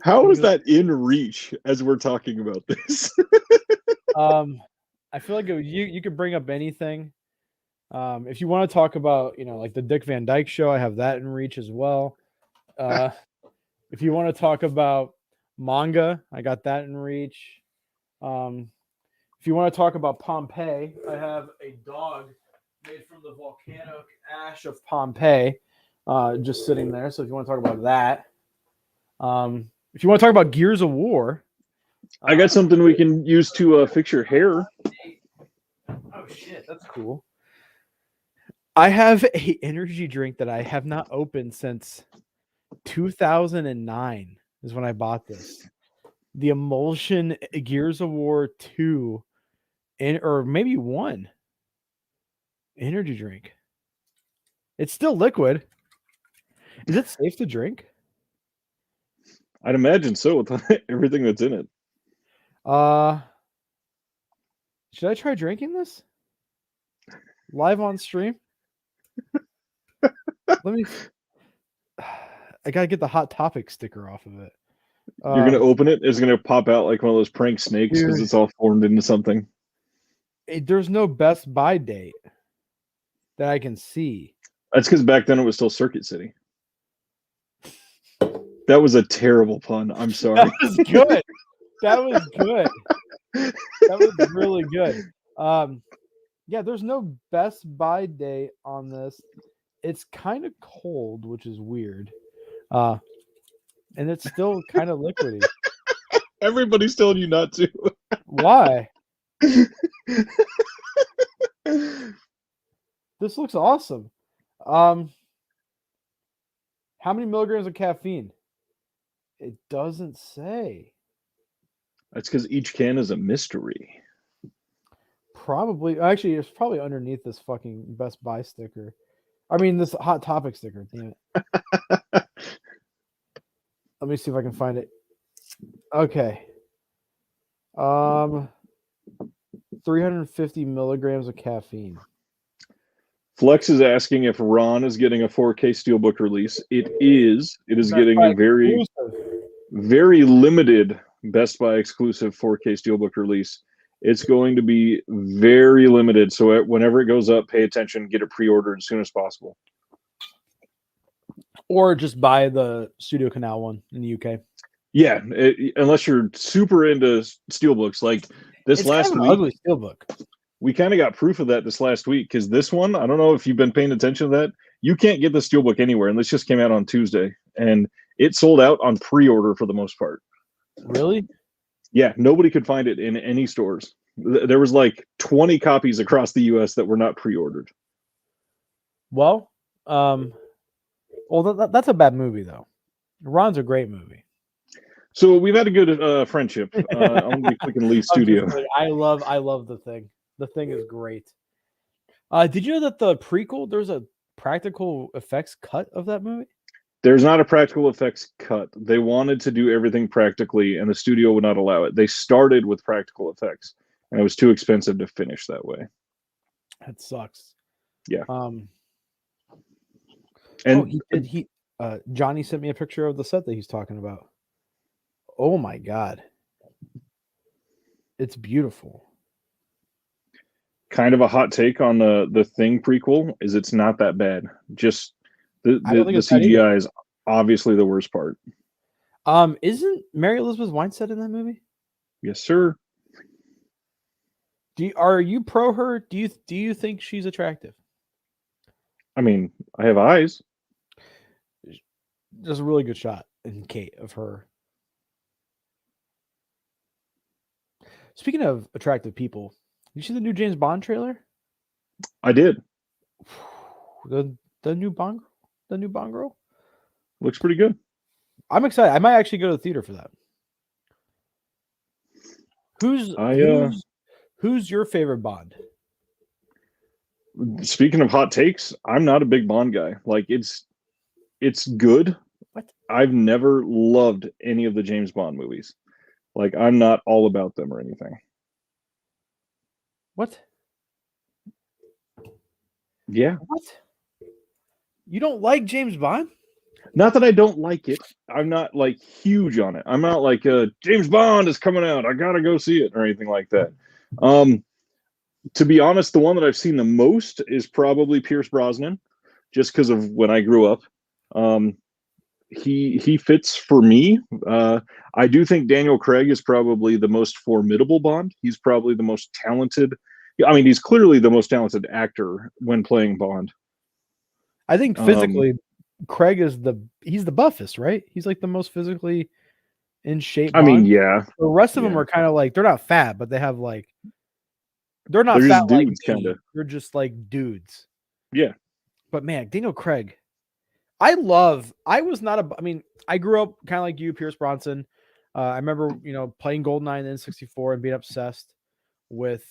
How is that in reach as we're talking about this? I feel like you could bring up anything. If you want to talk about, like the Dick Van Dyke Show, I have that in reach as well. If you want to talk about manga, I got that in reach. If you want to talk about Pompeii, I have a dog made from the volcanic ash of Pompeii, just sitting there. So if you want to talk about that, if you want to talk about Gears of War, I got something we can use to fix your hair. Oh shit, that's cool. I have a energy drink that I have not opened since 2009 is when I bought this. The Emulsion Gears of War 2 or maybe 1 energy drink. It's still liquid. Is it safe to drink? I'd imagine so with everything that's in it. Should I try drinking this live on stream? Let me. I gotta get the Hot Topic sticker off of it. You're gonna open it. It's gonna pop out like one of those prank snakes because it's all formed into something. There's no Best Buy date that I can see. That's because back then it was still Circuit City. That was a terrible pun. I'm sorry. That was good. That was good. That was really good. Yeah, there's no Best Buy date on this. It's kind of cold, which is weird. And it's still kind of liquidy. Everybody's telling you not to. Why? This looks awesome. How many milligrams of caffeine? It doesn't say. That's because each can is a mystery. Probably. Actually, it's probably underneath this fucking Best Buy sticker. I mean, this Hot Topic sticker. Damn it. Let me see if I can find it. Okay. 350 milligrams of caffeine. Flex is asking if Ron is getting a 4K Steelbook release. It is. It is getting a very, very limited Best Buy exclusive 4K Steelbook release. It's going to be very limited. So whenever it goes up, pay attention, get it pre-ordered as soon as possible. Or just buy the Studio Canal one in the UK. Yeah, unless you're super into steelbooks. Like this last week, ugly steelbook. We kind of got proof of that this last week because this one, I don't know if you've been paying attention to that. You can't get the steelbook anywhere, and this just came out on Tuesday, and it sold out on pre-order for the most part. Really? Yeah, nobody could find it in any stores. There was like 20 copies across the U.S. that were not pre-ordered. Well, that's a bad movie though. Ron's a great movie. So we've had a good friendship. I'm gonna be clicking Lee Studio. I love The Thing. The Thing is great. Did you know that the prequel, there's a practical effects cut of that movie? There's not a practical effects cut. They wanted to do everything practically, and the studio would not allow it. They started with practical effects, and it was too expensive to finish that way. That sucks. Yeah. Johnny sent me a picture of the set that he's talking about. Oh my God. It's beautiful. Kind of a hot take on the Thing prequel is it's not that bad. Just the CGI is obviously the worst part. Isn't Mary Elizabeth Winstead in that movie? Yes, sir. Are you pro her? Do you think she's attractive? I mean, I have eyes. There's a really good shot in Kate of her. Speaking of attractive people, you see the new James Bond trailer? I did. The new Bond girl? Looks pretty good. I'm excited. I might actually go to the theater for that. Who's your favorite Bond? Speaking of hot takes, I'm not a big Bond guy. Like it's good. What? I've never loved any of the James Bond movies. Like I'm not all about them or anything. What? Yeah. What? You don't like James Bond? Not that I don't like it. I'm not like huge on it. I'm not like James Bond is coming out, I gotta go see it or anything like that. To be honest, the one that I've seen the most is probably Pierce Brosnan, just because of when I grew up. He fits for me. I do think Daniel Craig is probably the most formidable Bond. He's probably the most talented. I mean, he's clearly the most talented actor when playing Bond. I think physically, Craig is he's the buffest, right? He's like the most physically in shape. I mean, yeah. The rest of them are kind of like, they're not fat, but they have like, they're not fat like dudes, kind of. They're just like dudes. Yeah. But man, Daniel I grew up kind of like you, Pierce Bronson. I remember, playing GoldenEye and N64 and being obsessed with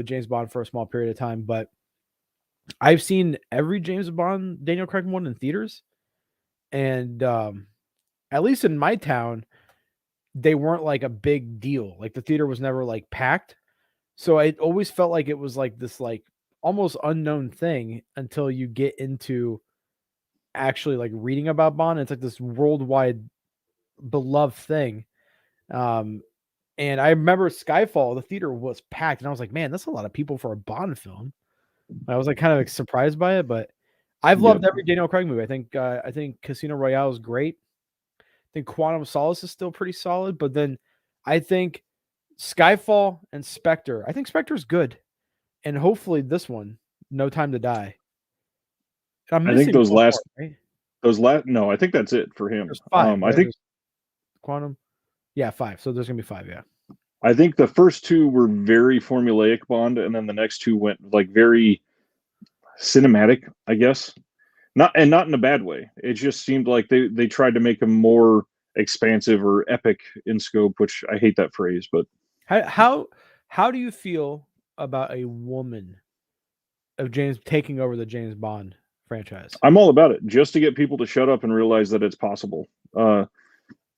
James Bond for a small period of time. But I've seen every James Bond Daniel Craig one in theaters. And at least in my town, they weren't like a big deal. Like the theater was never like packed. So it always felt like it was like this like almost unknown thing until you get into actually like reading about Bond. It's like this worldwide beloved thing. And I remember Skyfall, the theater was packed, and I was like, man, that's a lot of people for a Bond film. I was like kind of surprised by it, but I've loved every Daniel Craig movie. I think Casino Royale is great. I think Quantum of Solace is still pretty solid, but then I think Skyfall and Spectre. I think Spectre's good, and hopefully this one, No Time to Die. I think those last. No, I think that's it for him. There's 5. I think Quantum. Yeah, 5. So there's gonna be 5. Yeah. I think the first 2 were very formulaic Bond, and then the next 2 went like very cinematic, I guess. Not in a bad way. It just seemed like they tried to make him more expansive or epic in scope, which I hate that phrase, but how do you feel about a woman of James taking over the James Bond franchise? I'm all about it, just to get people to shut up and realize that it's possible.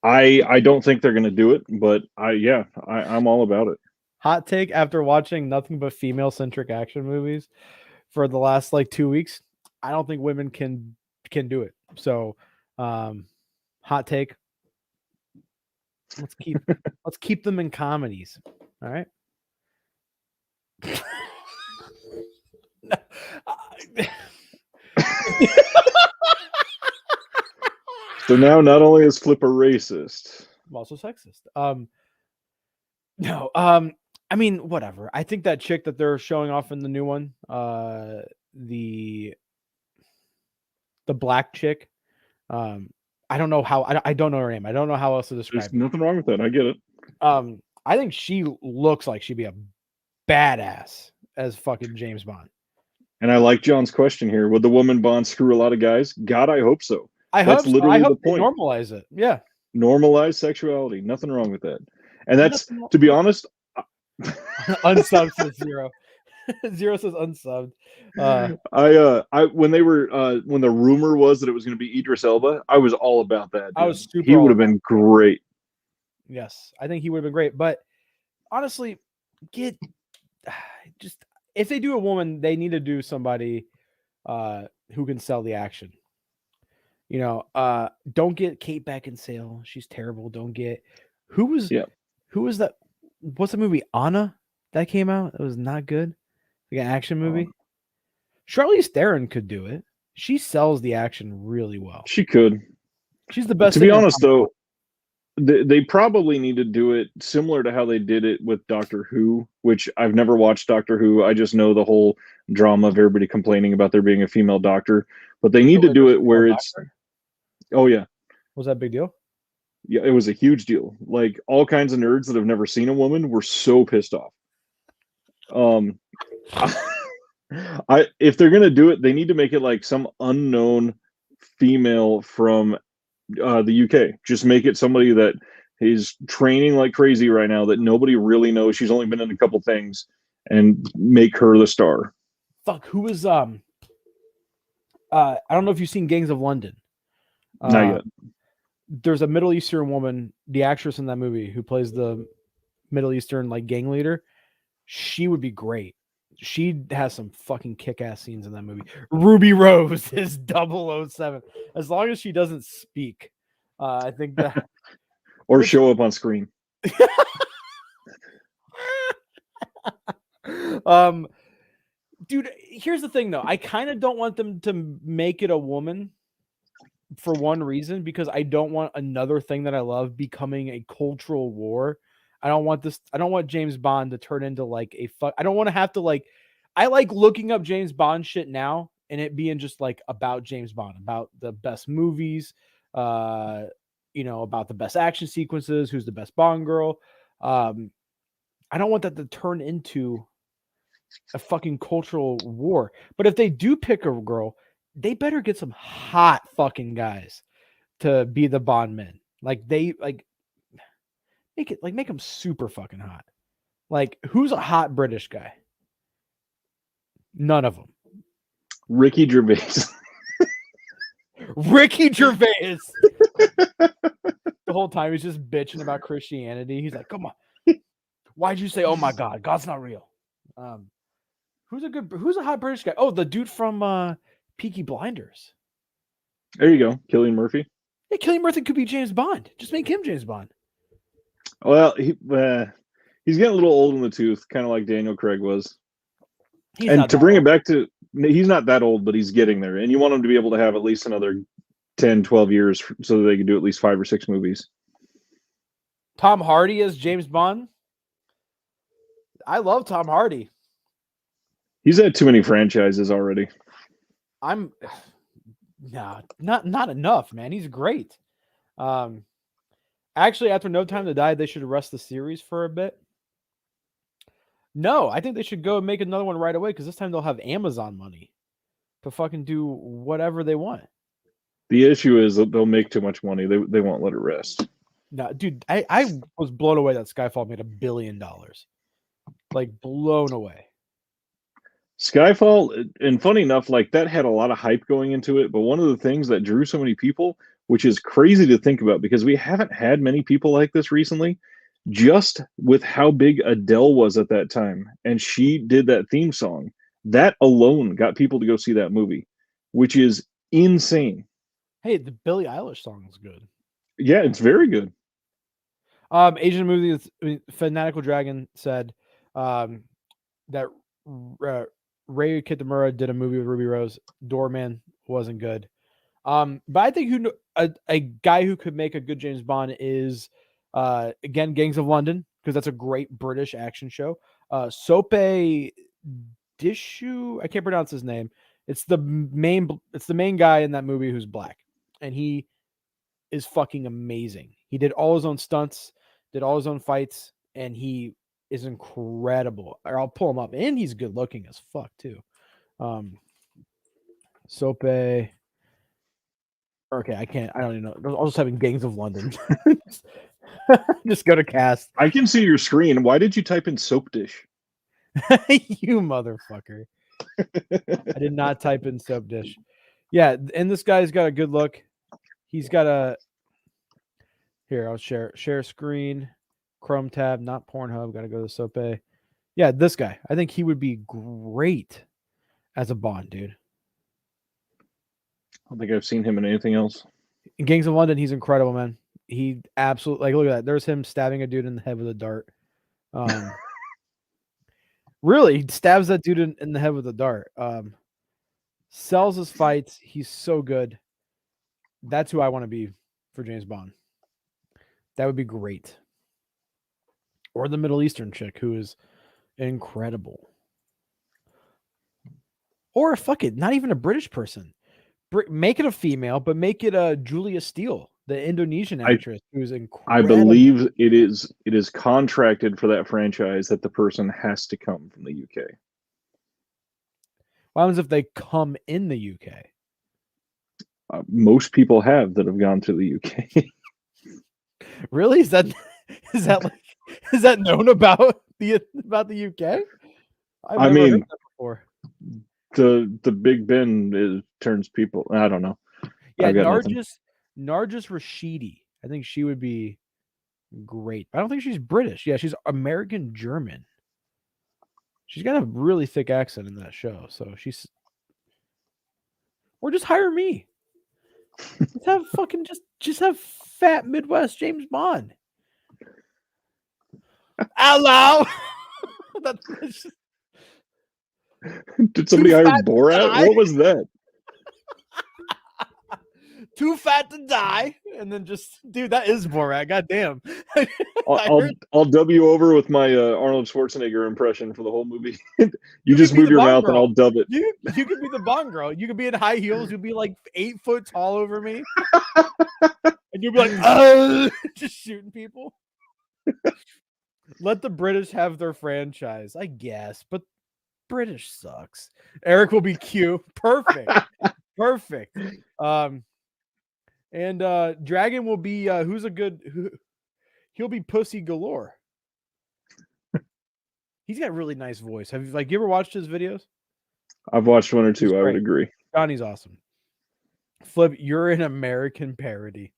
I don't think they're going to do it, but I'm all about it. Hot take: after watching nothing but female-centric action movies for the last like 2 weeks, I don't think women can do it. So, hot take: let's keep them in comedies. All right. So now, not only is Flip a racist, I'm also sexist. No, I mean, whatever. I think that chick that they're showing off in the new one, the black chick, I don't know how. I don't know her name. I don't know how else to describe. There's nothing wrong with that. I get it. I think she looks like she'd be a badass as fucking James Bond. And I like John's question here: would the woman Bond screw a lot of guys? God, I hope so. I hope the point. Normalize it. Yeah. Normalize sexuality. Nothing wrong with that. And that's, to be honest, unsubbed says Zero. Zero says unsubbed. When the rumor was that it was going to be Idris Elba, I was all about that. Dude. He would have been great. Yes, I think he would have been great. But honestly, if they do a woman, they need to do somebody who can sell the action. You know, don't get Kate Beckinsale. She's terrible. Don't get who was that? What's the movie Anna that came out? It was not good. Like an action movie. Charlize Theron could do it. She sells the action really well. She could. She's the best. To be honest, though, they probably need to do it similar to how they did it with Doctor Who, which I've never watched Doctor Who. I just know the whole drama of everybody complaining about there being a female doctor. But they need to do it where it's... Oh, yeah. Was that a big deal? Yeah, it was a huge deal. Like, all kinds of nerds that have never seen a woman were so pissed off. If they're going to do it, they need to make it like some unknown female from the UK. Just make it somebody that is training like crazy right now that nobody really knows. She's only been in a couple things, and make her the star. Fuck, who was I don't know if you've seen Gangs of London. Not yet. There's a Middle Eastern woman, the actress in that movie who plays the Middle Eastern like gang leader. She would be great. She has some fucking kick-ass scenes in that movie. Ruby Rose is 007. As long as she doesn't speak, I think that or show up on screen. Dude, here's the thing though. I kind of don't want them to make it a woman for one reason, because I don't want another thing that I love becoming a cultural war. I don't want James Bond to turn into like I don't want to have to like, I like looking up James Bond shit now and it being just like about James Bond, about the best movies, about the best action sequences, who's the best Bond girl. I don't want that to turn into a fucking cultural war. But if they do pick a girl, they better get some hot fucking guys to be the Bond men. Like make them super fucking hot. Like, who's a hot British guy? None of them. Ricky Gervais. Ricky Gervais. The whole time he's just bitching about Christianity. He's like, come on. Why'd you say, oh my God, God's not real? Who's a hot British guy? Oh, the dude from Peaky Blinders. There you go. Killian Murphy. Yeah, Killian Murphy could be James Bond. Just make him James Bond. Well, he's getting a little old in the tooth, kind of like Daniel Craig was. And to bring it back to, he's not that old, but he's getting there. And you want him to be able to have at least another 10, 12 years so that they can do at least 5 or 6 movies. Tom Hardy as James Bond. I love Tom Hardy. He's had too many franchises already. Not enough, man. He's great. Actually, after No Time to Die, they should rest the series for a bit. No, I think they should go and make another one right away, because this time they'll have Amazon money to fucking do whatever they want. The issue is that they'll make too much money. They won't let it rest. No, dude, I was blown away that Skyfall made $1 billion. Like blown away. Skyfall, and funny enough, like that had a lot of hype going into it, but one of the things that drew so many people, which is crazy to think about because we haven't had many people like this recently, just with how big Adele was at that time, and she did that theme song, that alone got people to go see that movie, which is insane. Hey, the Billie Eilish song is good. Yeah, it's very good. Asian movie Fanatical Dragon said that Ray Kitamura did a movie with Ruby Rose. Doorman wasn't good. But I think a guy who could make a good James Bond is again Gangs of London, because that's a great British action show. Sope Dishu, I can't pronounce his name. It's the main guy in that movie who's black, and he is fucking amazing. He did all his own stunts, did all his own fights, and he is incredible. I'll pull him up, and he's good looking as fuck too. Sope. Okay, I don't even know. I'll just having Gangs of London. Just go to cast. I can see your screen. Why did you type in soap dish? You motherfucker. I did not type in soap dish. Yeah, and this guy's got a good look. He's got a here, I'll share screen, Chrome tab, not Pornhub. Gotta go to Sope. Yeah, this guy. I think he would be great as a Bond, dude. I don't think I've seen him in anything else. In Gangs of London, he's incredible, man. He absolutely, like, look at that. There's him stabbing a dude in the head with a dart. Really, he stabs that dude in the head with a dart. Sells his fights. He's so good. That's who I want to be for James Bond. That would be great. Or the Middle Eastern chick who is incredible. Or fuck it, not even a British person. Make it a female, but make it a Julia Steele, the Indonesian actress who's incredible. I believe it is contracted for that franchise that the person has to come from the UK. What happens if they come in the UK? Most people have that have gone to the UK. Really? Is that known about the UK? I've never heard that before. The Big Ben turns people. I don't know. Yeah, Nargis Rashidi. I think she would be great. I don't think she's British. Yeah, she's American German. She's got a really thick accent in that show. So or just hire me. Just have fat Midwest James Bond. Hello. Did somebody hire Borat? What was that? Too fat to die, and then just dude, that is Borat. Goddamn. I'll dub you over with my Arnold Schwarzenegger impression for the whole movie. you just move your mouth, and I'll dub it. You could be the Bond girl. You could be in high heels. You'll be like 8 foot tall over me, and you'll be like, just shooting people. Let the British have their franchise, I guess, but British sucks. Eric will be Q. Perfect. And Dragon will be he'll be Pussy Galore. He's got a really nice voice. Have you ever watched his videos? I've watched one or two. I would agree. Johnny's awesome. Flip, you're an American parody.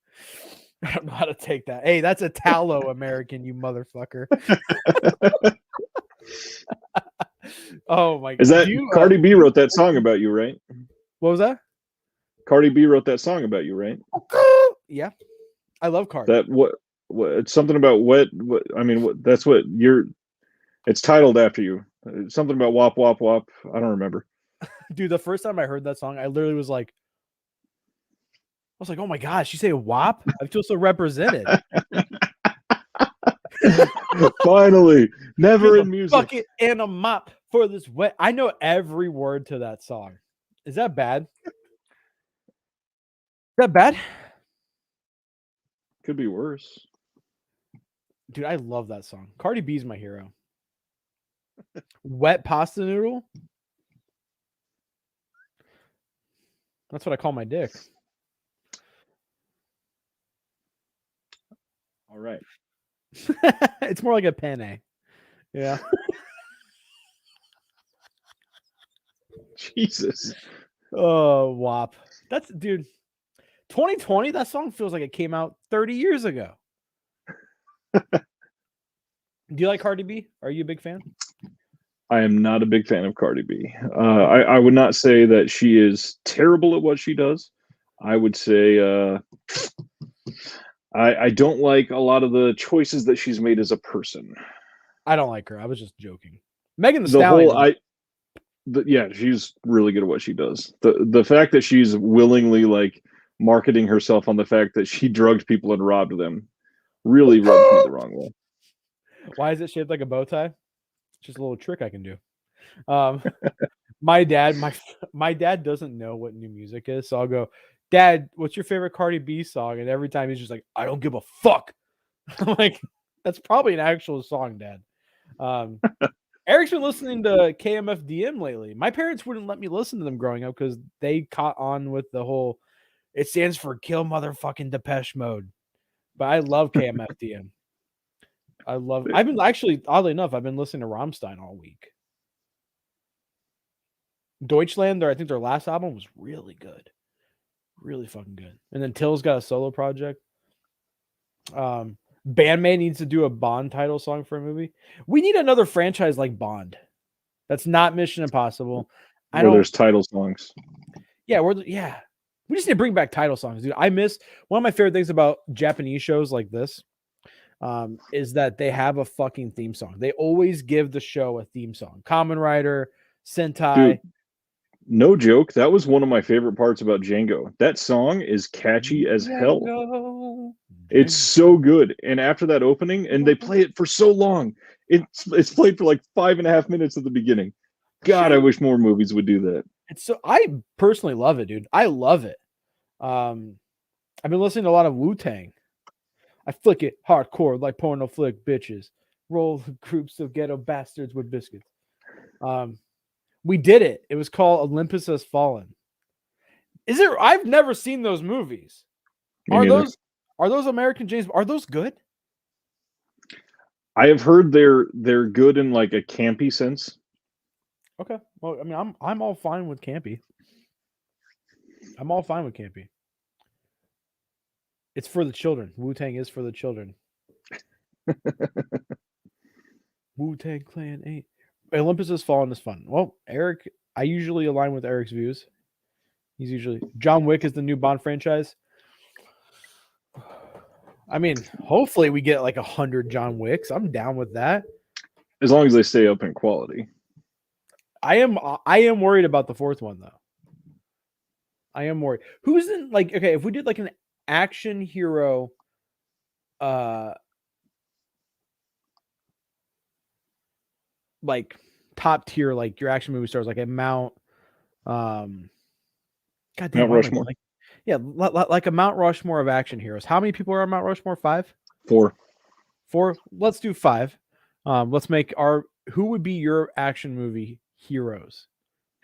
I don't know how to take that. Hey, that's Italo-American, you motherfucker. Oh my god. Is that Cardi B wrote that song about you, right? What was that? Cardi B wrote that song about you, right? Yeah. I love Cardi. That what it's something about that's what it's titled after you. It's something about wop wop wop. I don't remember. Dude, the first time I heard that song, I literally was like, oh my gosh, you say WAP? I feel so represented. Finally, never in music. Bucket and a mop for this wet. I know every word to that song. Is that bad? Could be worse. Dude, I love that song. Cardi B's my hero. Wet pasta noodle? That's what I call my dick. All right. It's more like a penne. Yeah. Jesus. Oh, WAP. That's, dude, 2020, that song feels like it came out 30 years ago. Do you like Cardi B? Are you a big fan? I am not a big fan of Cardi B. I would not say that she is terrible at what she does. I would say I don't like a lot of the choices that she's made as a person. I don't like her. I was just joking. Megan Thee Stallion. Yeah, she's really good at what she does. The fact that she's willingly like marketing herself on the fact that she drugged people and robbed them really rubs me the wrong way. Why is it shaped like a bow tie? It's just a little trick I can do. My dad doesn't know what new music is, so I'll go, Dad, what's your favorite Cardi B song? And every time he's just like, I don't give a fuck. I'm like, that's probably an actual song, Dad. Eric's been listening to KMFDM lately. My parents wouldn't let me listen to them growing up because they caught on with the whole, it stands for Kill Motherfucking Depeche Mode. But I love KMFDM. I've been actually, oddly enough, I've been listening to Rammstein all week. Deutschland, I think their last album was really good. Really fucking good. And then Till's got a solo project. Bandmate needs to do a Bond title song for a movie. We need another franchise like Bond. That's not Mission Impossible. There's title songs. Yeah, we just need to bring back title songs, dude. I miss one of my favorite things about Japanese shows like this. Is that they have a fucking theme song. They always give the show a theme song. Kamen Rider, Sentai. Dude, no joke. That was one of my favorite parts about Django. That song is catchy as hell. It's so good. And after that opening, and they play it for so long. It's played for like 5.5 minutes at the beginning. God, I wish more movies would do that. I personally love it, dude. I love it. I've been listening to a lot of Wu-Tang. I flick it hardcore like porno flick bitches. Roll groups of ghetto bastards with biscuits. We did it. It was called Olympus Has Fallen. I've never seen those movies. Are those American James? Are those good? I have heard they're good in like a campy sense. Okay. Well, I mean, I'm all fine with campy. I'm all fine with campy. It's for the children. Wu-Tang is for the children. Wu-Tang Clan 8. Olympus Has Fallen is fun. Well, Eric, I usually align with Eric's views. He's usually John Wick is the new Bond franchise. I mean, hopefully we get like 100 John Wicks. I'm down with that. As long as they stay up in quality. I am worried about the fourth one though. I am worried. Who's in like okay, if we did like an action hero like top tier, like your action movie stars, like a Mount Mount Rushmore. Like a Mount Rushmore of action heroes. How many people are on Mount Rushmore? 5? 4. Let's do 5. Let's make who would be your action movie heroes?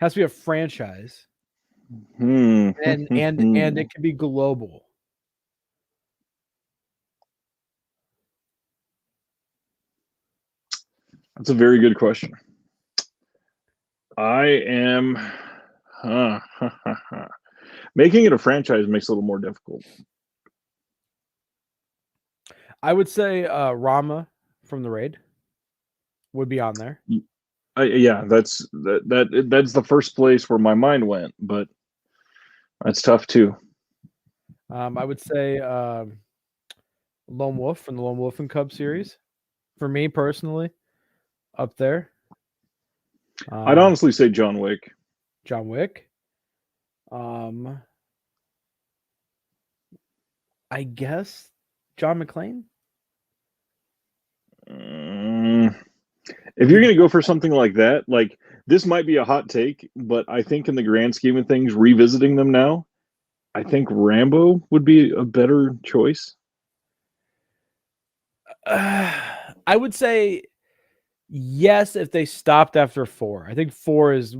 Has to be a franchise. And it can be global. That's a very good question. I am making it a franchise makes it a little more difficult. I would say Rama from the Raid would be on there. Yeah, that's the first place where my mind went, but that's tough too. I would say Lone Wolf from the Lone Wolf and Cub series. For me personally, up there. I'd honestly say John Wick. John Wick. I guess John McClane. If you're going to go for something like that, like this might be a hot take, but I think in the grand scheme of things, revisiting them now, I think Rambo would be a better choice. I would say yes if they stopped after 4. I think 4 is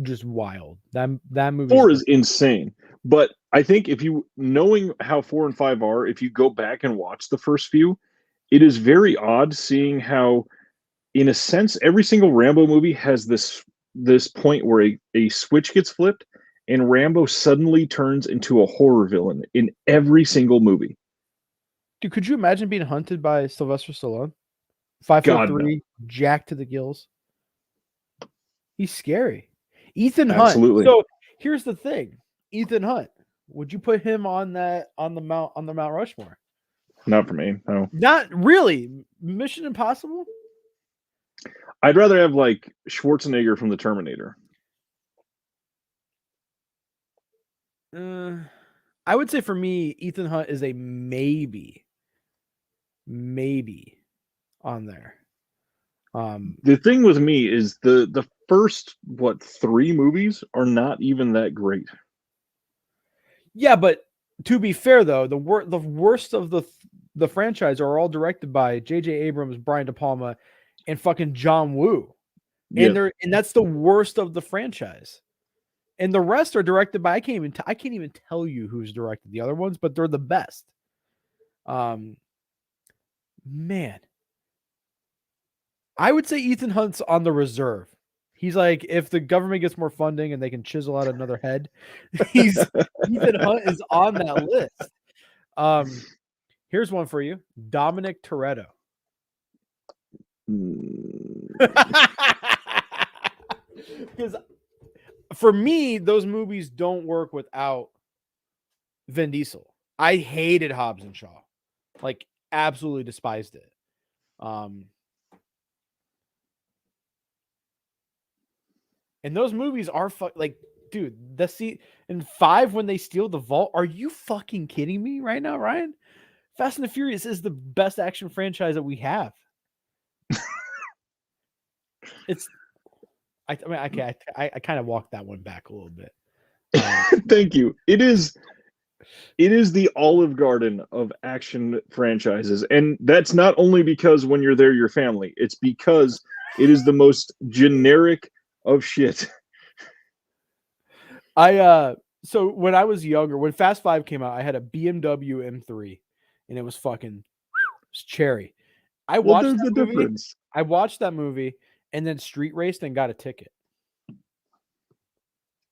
just wild. That movie 4 is insane. But I think if you knowing how 4 and 5 are, if you go back and watch the first few, it is very odd seeing how, in a sense, every single Rambo movie has this point where a switch gets flipped and Rambo suddenly turns into a horror villain in every single movie. Dude, could you imagine being hunted by Sylvester Stallone? 5'3", jacked to the gills. He's scary. Ethan Hunt. Absolutely. So here's the thing. Ethan Hunt. Would you put him on the Mount Rushmore? Not for me. No. Not really. Mission Impossible? I'd rather have like Schwarzenegger from the Terminator. I would say for me, Ethan Hunt is a maybe on there. The thing with me is the first 3 movies are not even that great. Yeah, but to be fair though, the worst of the franchise are all directed by J.J. Abrams, Brian De Palma, and fucking John Woo. Yeah. And that's the worst of the franchise. And the rest are directed by I can't even tell you who's directed the other ones, but they're the best. Man. I would say Ethan Hunt's on the reserve. He's like, if the government gets more funding and they can chisel out another head, Ethan Hunt is on that list. Here's one for you. Dominic Toretto. Because for me, those movies don't work without Vin Diesel. I hated Hobbs and Shaw. Like, absolutely despised it. And those movies are like, dude, in 5 when they steal the vault. Are you fucking kidding me right now, Ryan? Fast and the Furious is the best action franchise that we have. I kind of walked that one back a little bit. Thank you. It is the Olive Garden of action franchises. And that's not only because when you're there, you're family. It's because it is the most generic of shit. So when I was younger, when Fast 5 came out, I had a BMW M3 and it was fucking cherry. I watched that movie and then street raced and got a ticket.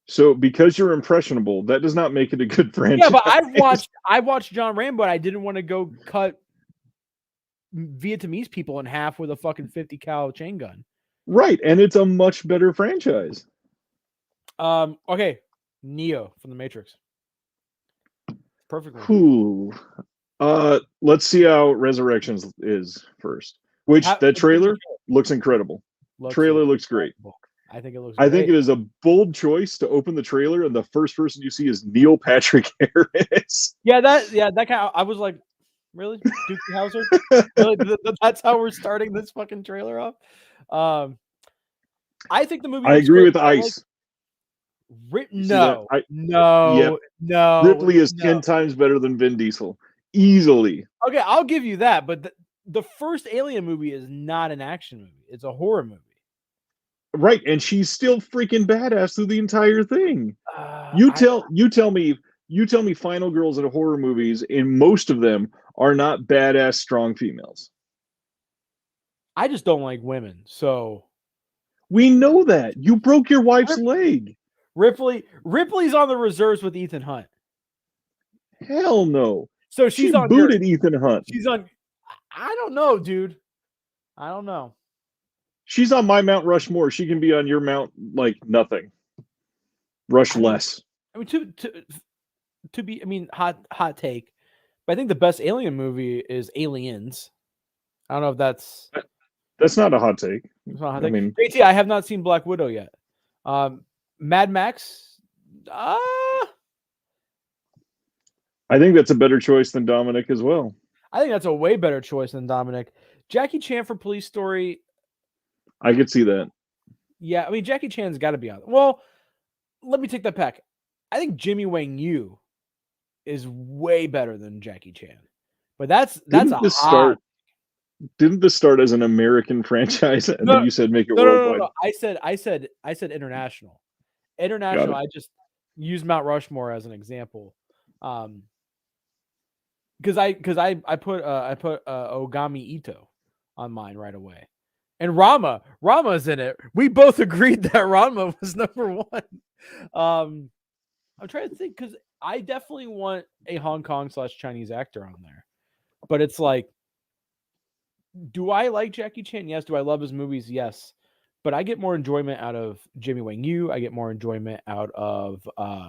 So because you're impressionable, that does not make it a good franchise. Yeah, but I watched John Rambo and I didn't want to go cut Vietnamese people in half with a fucking 50 cal chain gun. Right, and it's a much better franchise. Okay, Neo from the Matrix. Perfect. Ooh. Let's see how Resurrections is first. That trailer looks incredible. Trailer looks great. I think it looks. I think it is a bold choice to open the trailer, and the first person you see is Neil Patrick Harris. Yeah, that kind of. I was like, really, Dookie Howser? Really? That's how we're starting this fucking trailer off. I think the movie. I agree with Ice. No. Ripley is 10 times better than Vin Diesel, easily. Okay, I'll give you that, but the first Alien movie is not an action movie; it's a horror movie. Right, and she's still freaking badass through the entire thing. You tell me, final girls in horror movies, in most of them, are not badass, strong females. I just don't like women, so. We know that. You broke your wife's leg. Ripley's on the reserves with Ethan Hunt. Hell no. So she booted Ethan Hunt. She's on. I don't know, dude. I don't know. She's on my Mount Rushmore. She can be on your Mount like nothing. Rush less. I mean, to be. I mean, hot take, but I think the best Alien movie is Aliens. I don't know if that's. That's not a hot take. It's not a hot take. I mean, JT, I have not seen Black Widow yet. Mad Max. I think that's a better choice than Dominic as well. I think that's a way better choice than Dominic. Jackie Chan for Police Story. I could see that. Yeah, I mean, Jackie Chan's got to be on. Well, let me take that back. I think Jimmy Wang Yu is way better than Jackie Chan. But that's Didn't this start as an American franchise, and then you said make it worldwide? No. I said international. International. I just used Mount Rushmore as an example. because I put Ogami Ito on mine right away, and Rama's in it. We both agreed that Rama was number one. I'm trying to think because I definitely want a Hong Kong / Chinese actor on there, but it's like, do I like Jackie Chan? Yes. Do I love his movies? Yes. But I get more enjoyment out of Jimmy Wang Yu. I get more enjoyment out of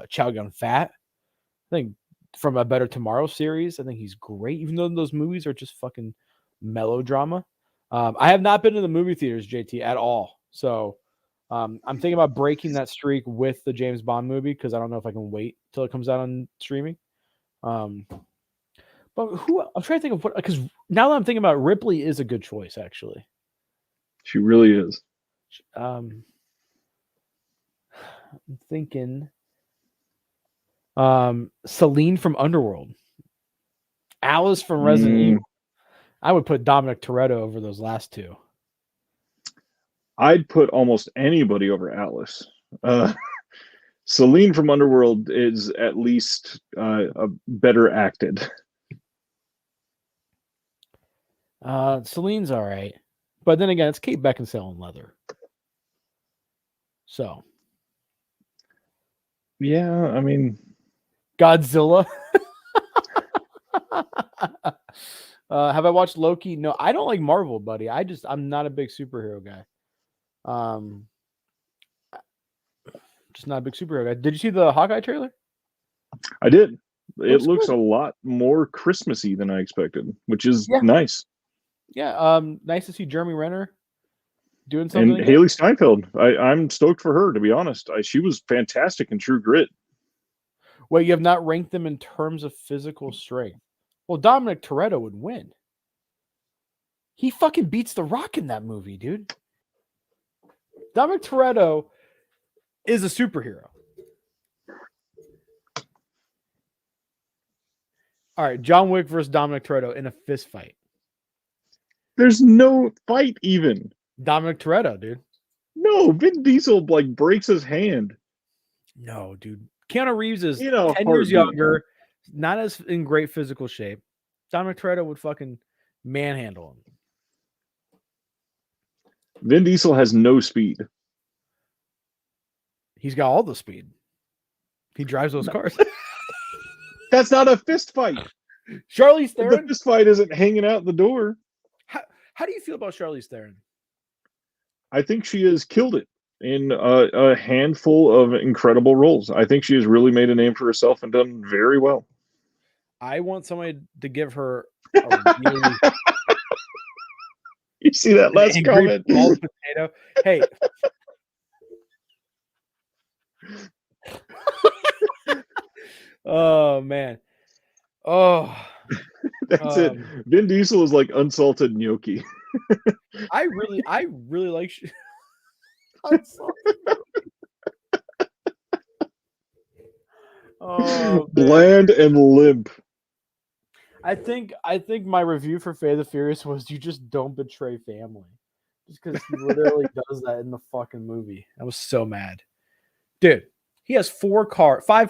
Chow Yun Fat. I think from a Better Tomorrow series, I think he's great, even though those movies are just fucking melodrama. I have not been to the movie theaters, JT, at all. So I'm thinking about breaking that streak with the James Bond movie because I don't know if I can wait till it comes out on streaming. But who I'm trying to think of what, because now that I'm thinking about it, Ripley is a good choice, actually. She really is. I'm thinking Celine from Underworld, Alice from Resident Evil. I would put Dominic Toretto over those last two. I'd put almost anybody over Alice. Celine from Underworld is at least better acted. Celine's all right, but then again, it's Kate Beckinsale in leather. So, yeah, I mean, Godzilla. Have I watched Loki? No, I don't like Marvel, buddy. I'm not a big superhero guy. Just not a big superhero guy. Did you see the Hawkeye trailer? I did. It looks good. a lot more Christmassy than I expected, which is nice. Yeah, nice to see Jeremy Renner doing something. And Haley Steinfeld. I'm stoked for her, to be honest. She was fantastic in True Grit. Wait, you have not ranked them in terms of physical strength. Well, Dominic Toretto would win. He fucking beats The Rock in that movie, dude. Dominic Toretto is a superhero. All right, John Wick versus Dominic Toretto in a fist fight. There's no fight even. Dominic Toretto, dude. No, Vin Diesel breaks his hand. No, dude. Keanu Reeves is 10 heartbeat. years younger, not as in great physical shape. Dominic Toretto would fucking manhandle him. Vin Diesel has no speed. He's got all the speed. He drives those cars. That's not a fist fight. Charlize Theron? The fist fight isn't hanging out the door. How do you feel about Charlize Theron? I think she has killed it in a handful of incredible roles. I think she has really made a name for herself and done very well. I want somebody to give her a really... You see that last comment? Potato. Hey. Oh, man. Oh. That's it. Vin Diesel is like unsalted gnocchi. I really like bland and limp. I think my review for Fate of the Furious was you just don't betray family. Just because he literally does that in the fucking movie. I was so mad. Dude, he has 5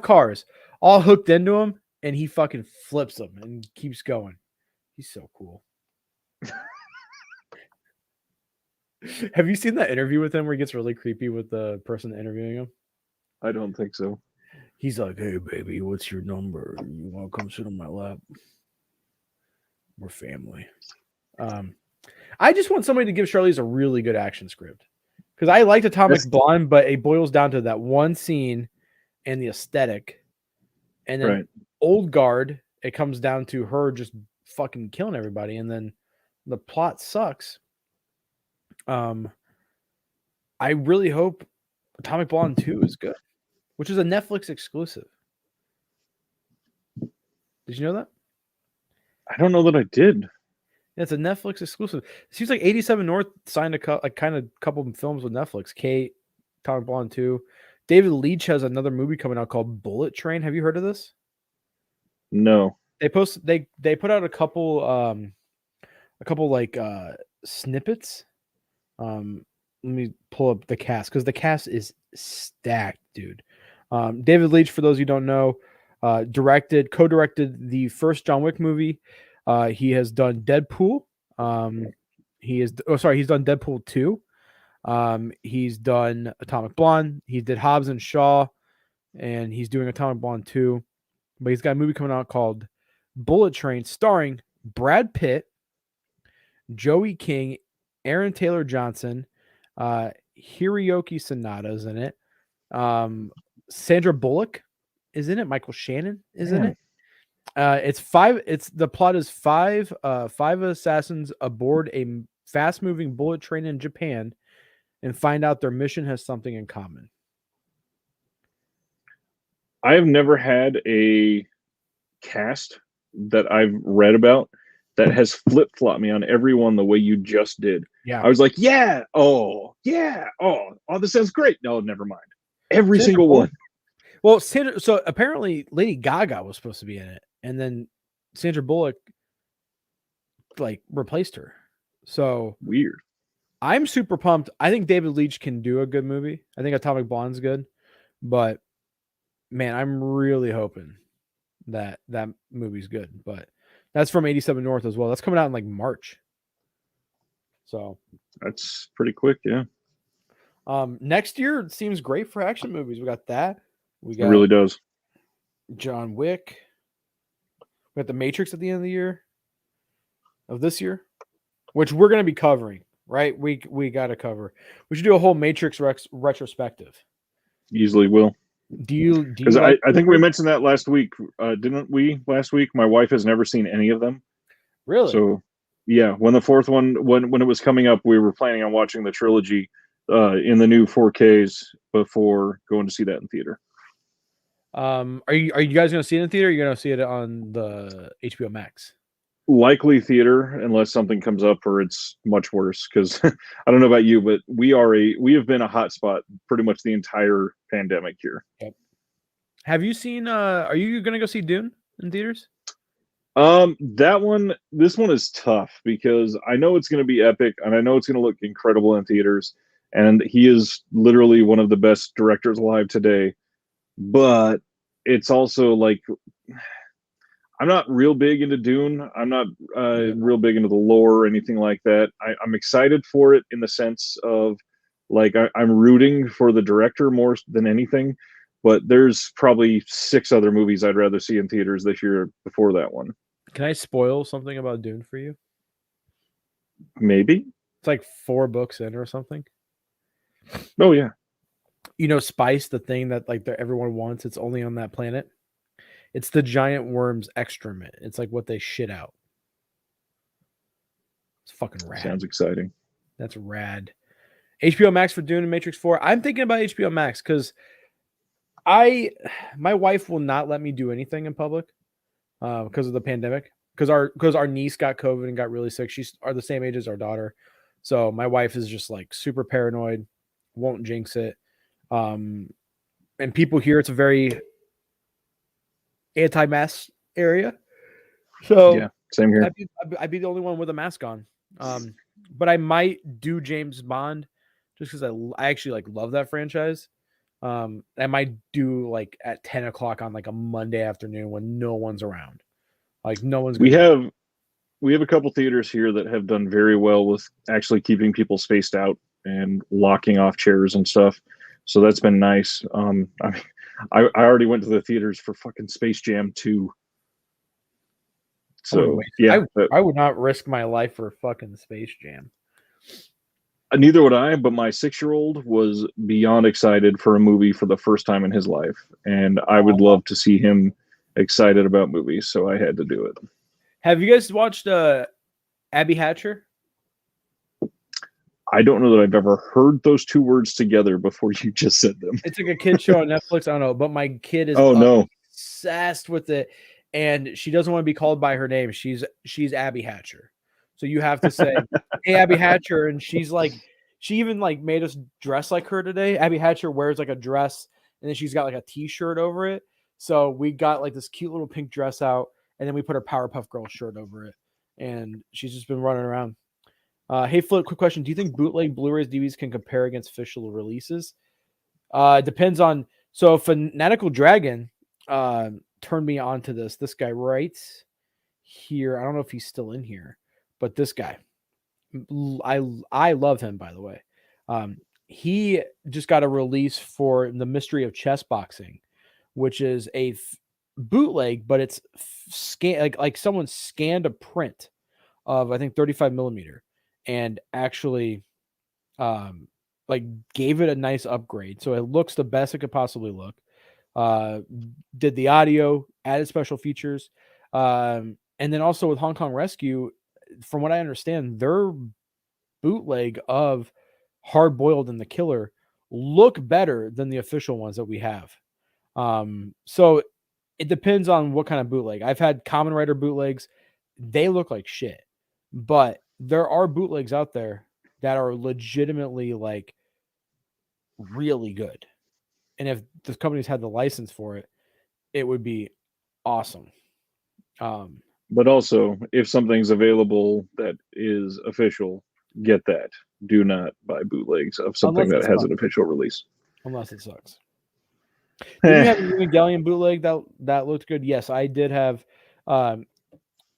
cars all hooked into him, and he fucking flips them and keeps going. He's so cool. Have you seen that interview with him where he gets really creepy with the person interviewing him? I don't think so. He's like, "Hey, baby, what's your number? You want to come sit on my lap? We're family." I just want somebody to give Charlize a really good action script because I liked Atomic Blonde, but it boils down to that one scene and the aesthetic. And then Old Guard, it comes down to her just fucking killing everybody, and then the plot sucks. I really hope Atomic Blonde 2 is good, which is a Netflix exclusive. Did you know that? I don't know that I did. Yeah, it's a Netflix exclusive. It seems like 87 North signed a couple of films with Netflix. Kate, Atomic Blonde 2. David Leitch has another movie coming out called Bullet Train. Have you heard of this? No. They put out a couple like snippets. Let me pull up the cast because the cast is stacked, dude. David Leitch, for those you don't know, co-directed the first John Wick movie. He has done Deadpool. He's done Deadpool 2. He's done Atomic Blonde. He did Hobbs and Shaw, and he's doing Atomic Blonde 2. But he's got a movie coming out called Bullet Train, starring Brad Pitt, Joey King, Aaron Taylor Johnson, Hiroyuki Sanada's in it. Sandra Bullock is in it. Michael Shannon is in it. The plot is five assassins aboard a fast-moving bullet train in Japan and find out their mission has something in common. I have never had a cast that I've read about that has flip-flopped me on everyone the way you just did. Yeah. I was like, yeah, oh, this sounds great. No, never mind. Every single one. Well, so apparently Lady Gaga was supposed to be in it, and then Sandra Bullock replaced her. So weird. I'm super pumped. I think David Leitch can do a good movie. I think Atomic Blonde's good, but man, I'm really hoping that movie's good. But that's from 87 North as well. That's coming out in March. So that's pretty quick, yeah. Next year it seems great for action movies. We got that. It really does. John Wick. We got The Matrix at the end of the year. Of this year, which we're going to be covering, right? We got to cover. We should do a whole Matrix retrospective. Easily will. Do you? Because I think we mentioned that last week, didn't we? Last week, my wife has never seen any of them. Really? So, yeah, when the fourth one, when it was coming up, we were planning on watching the trilogy in the new 4Ks before going to see that in theater. Are you guys going to see it in theater? Or are you going to see it on the HBO Max? Likely theater, unless something comes up or it's much worse. Because I don't know about you, but we have been a hot spot pretty much the entire pandemic here. Yep. Have you seen? Are you going to go see Dune in theaters? This one is tough because I know it's going to be epic and I know it's going to look incredible in theaters. And he is literally one of the best directors alive today. But it's also I'm not real big into Dune. I'm not real big into the lore or anything like that. I'm excited for it in the sense of I'm rooting for the director more than anything. But there's probably 6 other movies I'd rather see in theaters this year before that one. Can I spoil something about Dune for you? Maybe. It's 4 books in or something. Oh yeah. Spice, the thing that everyone wants, it's only on that planet. It's the giant worm's excrement. It's what they shit out. It's fucking rad. Sounds exciting. That's rad. HBO Max for Dune and Matrix 4. I'm thinking about HBO Max because my wife will not let me do anything in public because of the pandemic. Because our niece got COVID and got really sick. She's the same age as our daughter. So my wife is just super paranoid, won't jinx it. And people here, it's a very anti-mask area. So yeah, same here. I'd be the only one with a mask on. But I might do James Bond just because I actually love that franchise. I might do at 10 o'clock on a Monday afternoon when no one's around. No one's. We have a couple theaters here that have done very well with actually keeping people spaced out and locking off chairs and stuff. So that's been nice. I already went to the theaters for fucking Space Jam 2. So yeah, I would not risk my life for fucking Space Jam. Neither would I, but my 6-year-old was beyond excited for a movie for the first time in his life, and I would love to see him excited about movies, so I had to do it. Have you guys watched Abby Hatcher? I don't know that I've ever heard those 2 words together before you just said them. It's a kid show on Netflix. I don't know, but my kid is obsessed with it, and she doesn't want to be called by her name. She's Abby Hatcher. So you have to say, "Hey, Abby Hatcher," and she's she even made us dress like her today. Abby Hatcher wears a dress, and then she's got a t-shirt over it. So we got this cute little pink dress out, and then we put her Powerpuff Girls shirt over it, and she's just been running around. Hey, Flip, quick question: do you think bootleg Blu-rays, DVDs can compare against official releases? Depends on. So Fanatical Dragon turned me on to this guy right here. I don't know if he's still in here, but this guy, I love him, by the way. He just got a release for The Mystery of Chess Boxing, which is a bootleg, but it's like someone scanned a print of, I think, 35 millimeter and actually like gave it a nice upgrade. So it looks the best it could possibly look. Did the audio, added special features. And then also with Hong Kong Rescue, from what I understand, their bootleg of Hard Boiled and The Killer look better than the official ones that we have. So it depends on what kind of bootleg. I've had Kamen Rider bootlegs. They look like shit, but there are bootlegs out there that are legitimately like really good. And if the companies had the license for it, it would be awesome. But also, if something's available that is official, get that. Do not buy bootlegs of something that has an official release. Unless it sucks. Did you have an Evangelion bootleg that looked good? Yes, I did have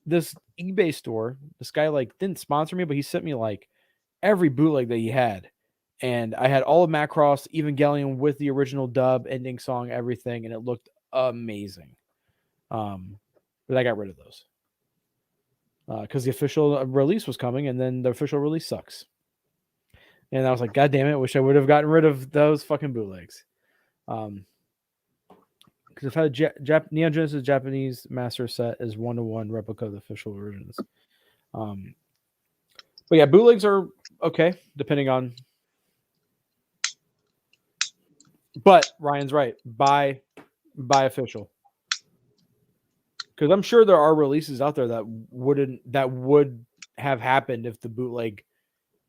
this eBay store. This guy like didn't sponsor me, but he sent me like every bootleg that he had. And I had all of Macross, Evangelion with the original dub, ending song, everything, and it looked amazing. But I got rid of those. Because the official release was coming, and then the official release sucks. And I was like, God damn it, wish I would have gotten rid of those fucking bootlegs. Because I've had Neon Genesis Japanese master set is 1-to-1 replica of the official versions. But yeah, bootlegs are okay, depending on. But Ryan's right. Buy official. Because I'm sure there are releases out there that would have happened if the bootleg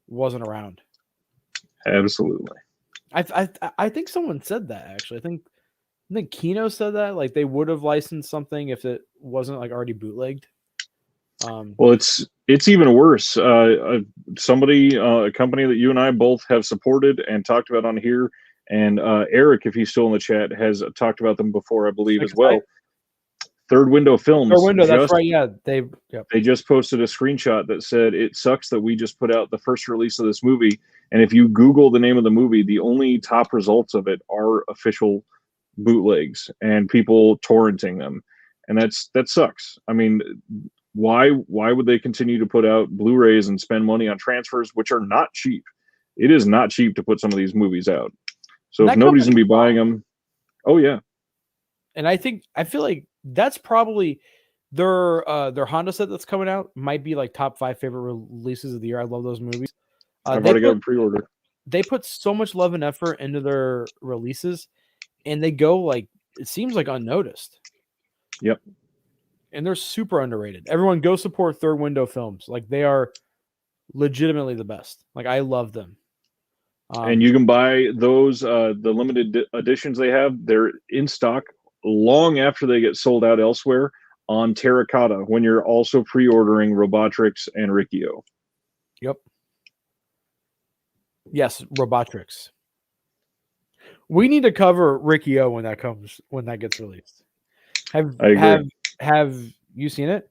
wasn't around. Absolutely. I think someone said that actually. I think Kino said that, like they would have licensed something if it wasn't like already bootlegged. Well, it's even worse. Somebody, a company that you and I both have supported and talked about on here, and Eric, if he's still in the chat, has talked about them before, I believe, as well. Third Window Films. Third Window, that's right. Yeah, they just posted a screenshot that said it sucks that we just put out the first release of this movie, and if you Google the name of the movie, the only top results of it are official bootlegs and people torrenting them, and that sucks. I mean, why would they continue to put out Blu-rays and spend money on transfers, which are not cheap? It is not cheap to put some of these movies out. So if nobody's gonna be buying them, oh yeah. And I feel like that's probably their Honda set that's coming out might be like top 5 favorite releases of the year. I love those movies. I've already got them pre-order. They put so much love and effort into their releases, and they go like it seems like unnoticed. Yep. And they're super underrated. Everyone go support Third Window Films. Like they are legitimately the best. Like I love them. And you can buy those the limited editions they have. They're in stock long after they get sold out elsewhere on Terracotta when you're also pre-ordering Robotrix and Rikio. Yep. Yes, Robotrix. We need to cover Rikio when that gets released. Have you seen it?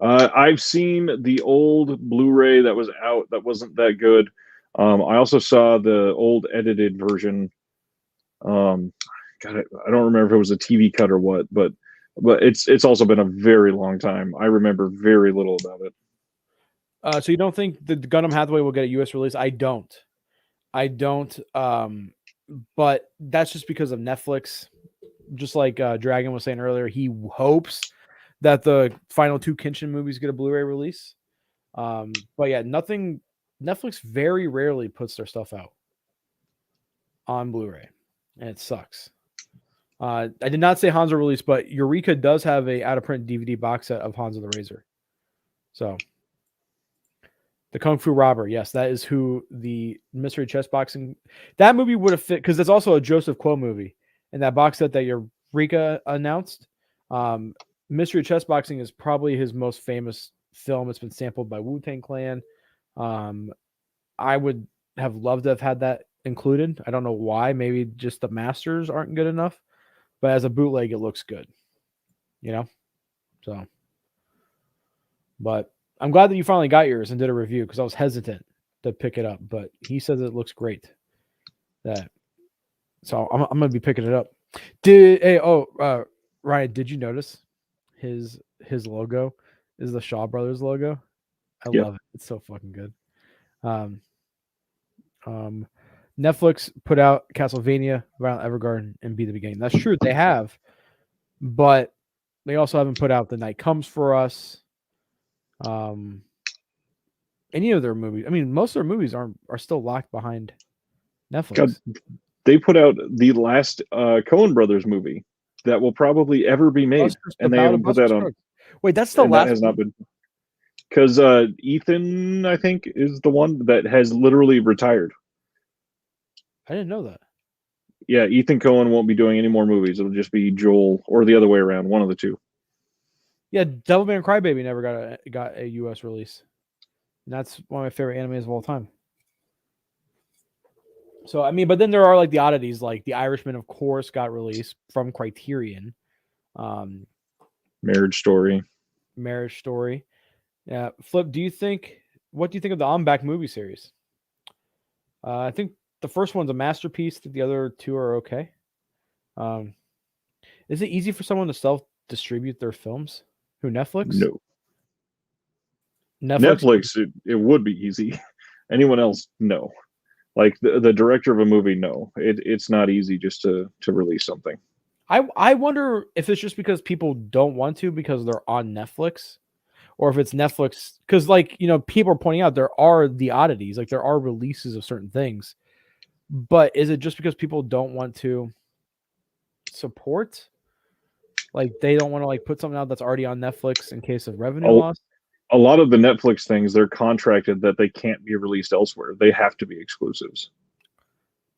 I've seen the old Blu-ray that was out that wasn't that good. I also saw the old edited version. God, I don't remember if it was a TV cut or what, but it's also been a very long time. I remember very little about it. So you don't think the Gundam Hathaway will get a U.S. release? I don't. But that's just because of Netflix. Just like Dragon was saying earlier, he hopes that the final 2 Kenshin movies get a Blu-ray release. But yeah, Netflix very rarely puts their stuff out on Blu-ray, and it sucks. I did not say Hanzo release, but Eureka does have a out-of-print DVD box set of Hanzo the Razor. So, the Kung Fu Robber, yes, that is who the Mystery Chess Boxing. That movie would have fit because it's also a Joseph Kuo movie, and that box set that Eureka announced. Mystery Chess Boxing is probably his most famous film. It's been sampled by Wu-Tang Clan. I would have loved to have had that included. I don't know why. Maybe just the masters aren't good enough. But as a bootleg, it looks good. you know. So, but I'm glad that you finally got yours and did a review because I was hesitant to pick it up, but he says it looks great. So I'm gonna be picking it up. Ryan, did you notice his logo is the Shaw Brothers logo? I love it. It's so fucking good. Netflix put out Castlevania, Violent Evergarden, and Be the Beginning. That's true, they have, but they also haven't put out The Night Comes for Us. Any of their movies. I mean, most of their movies are still locked behind Netflix. God, they put out the last Coen Brothers movie that will probably ever be made, and they haven't put that on. Wait, that's the last. That has not been, because Ethan, I think, is the one that has literally retired. I didn't know that. Yeah, Ethan Coen won't be doing any more movies. It'll just be Joel, or the other way around, one of the two. Yeah, Devilman Crybaby never got a U.S. release. And that's one of my favorite animes of all time. So, I mean, but then there are like the oddities, like The Irishman, of course, got released from Criterion. Marriage Story. Yeah. Flip, what do you think of the I'm Back movie series? I think the first one's a masterpiece. I think the other two are okay. Is it easy for someone to self-distribute their films? Who, Netflix? No. Netflix, it would be easy. Anyone else, no. Like the director of a movie, no. It's not easy just to release something. I wonder if it's just because people don't want to because they're on Netflix, or if it's Netflix because, like, you know, people are pointing out there are the oddities, like there are releases of certain things, but is it just because people don't want to support? Like they don't want to like put something out that's already on Netflix in case of revenue loss? A lot of the Netflix things, they're contracted that they can't be released elsewhere. They have to be exclusives.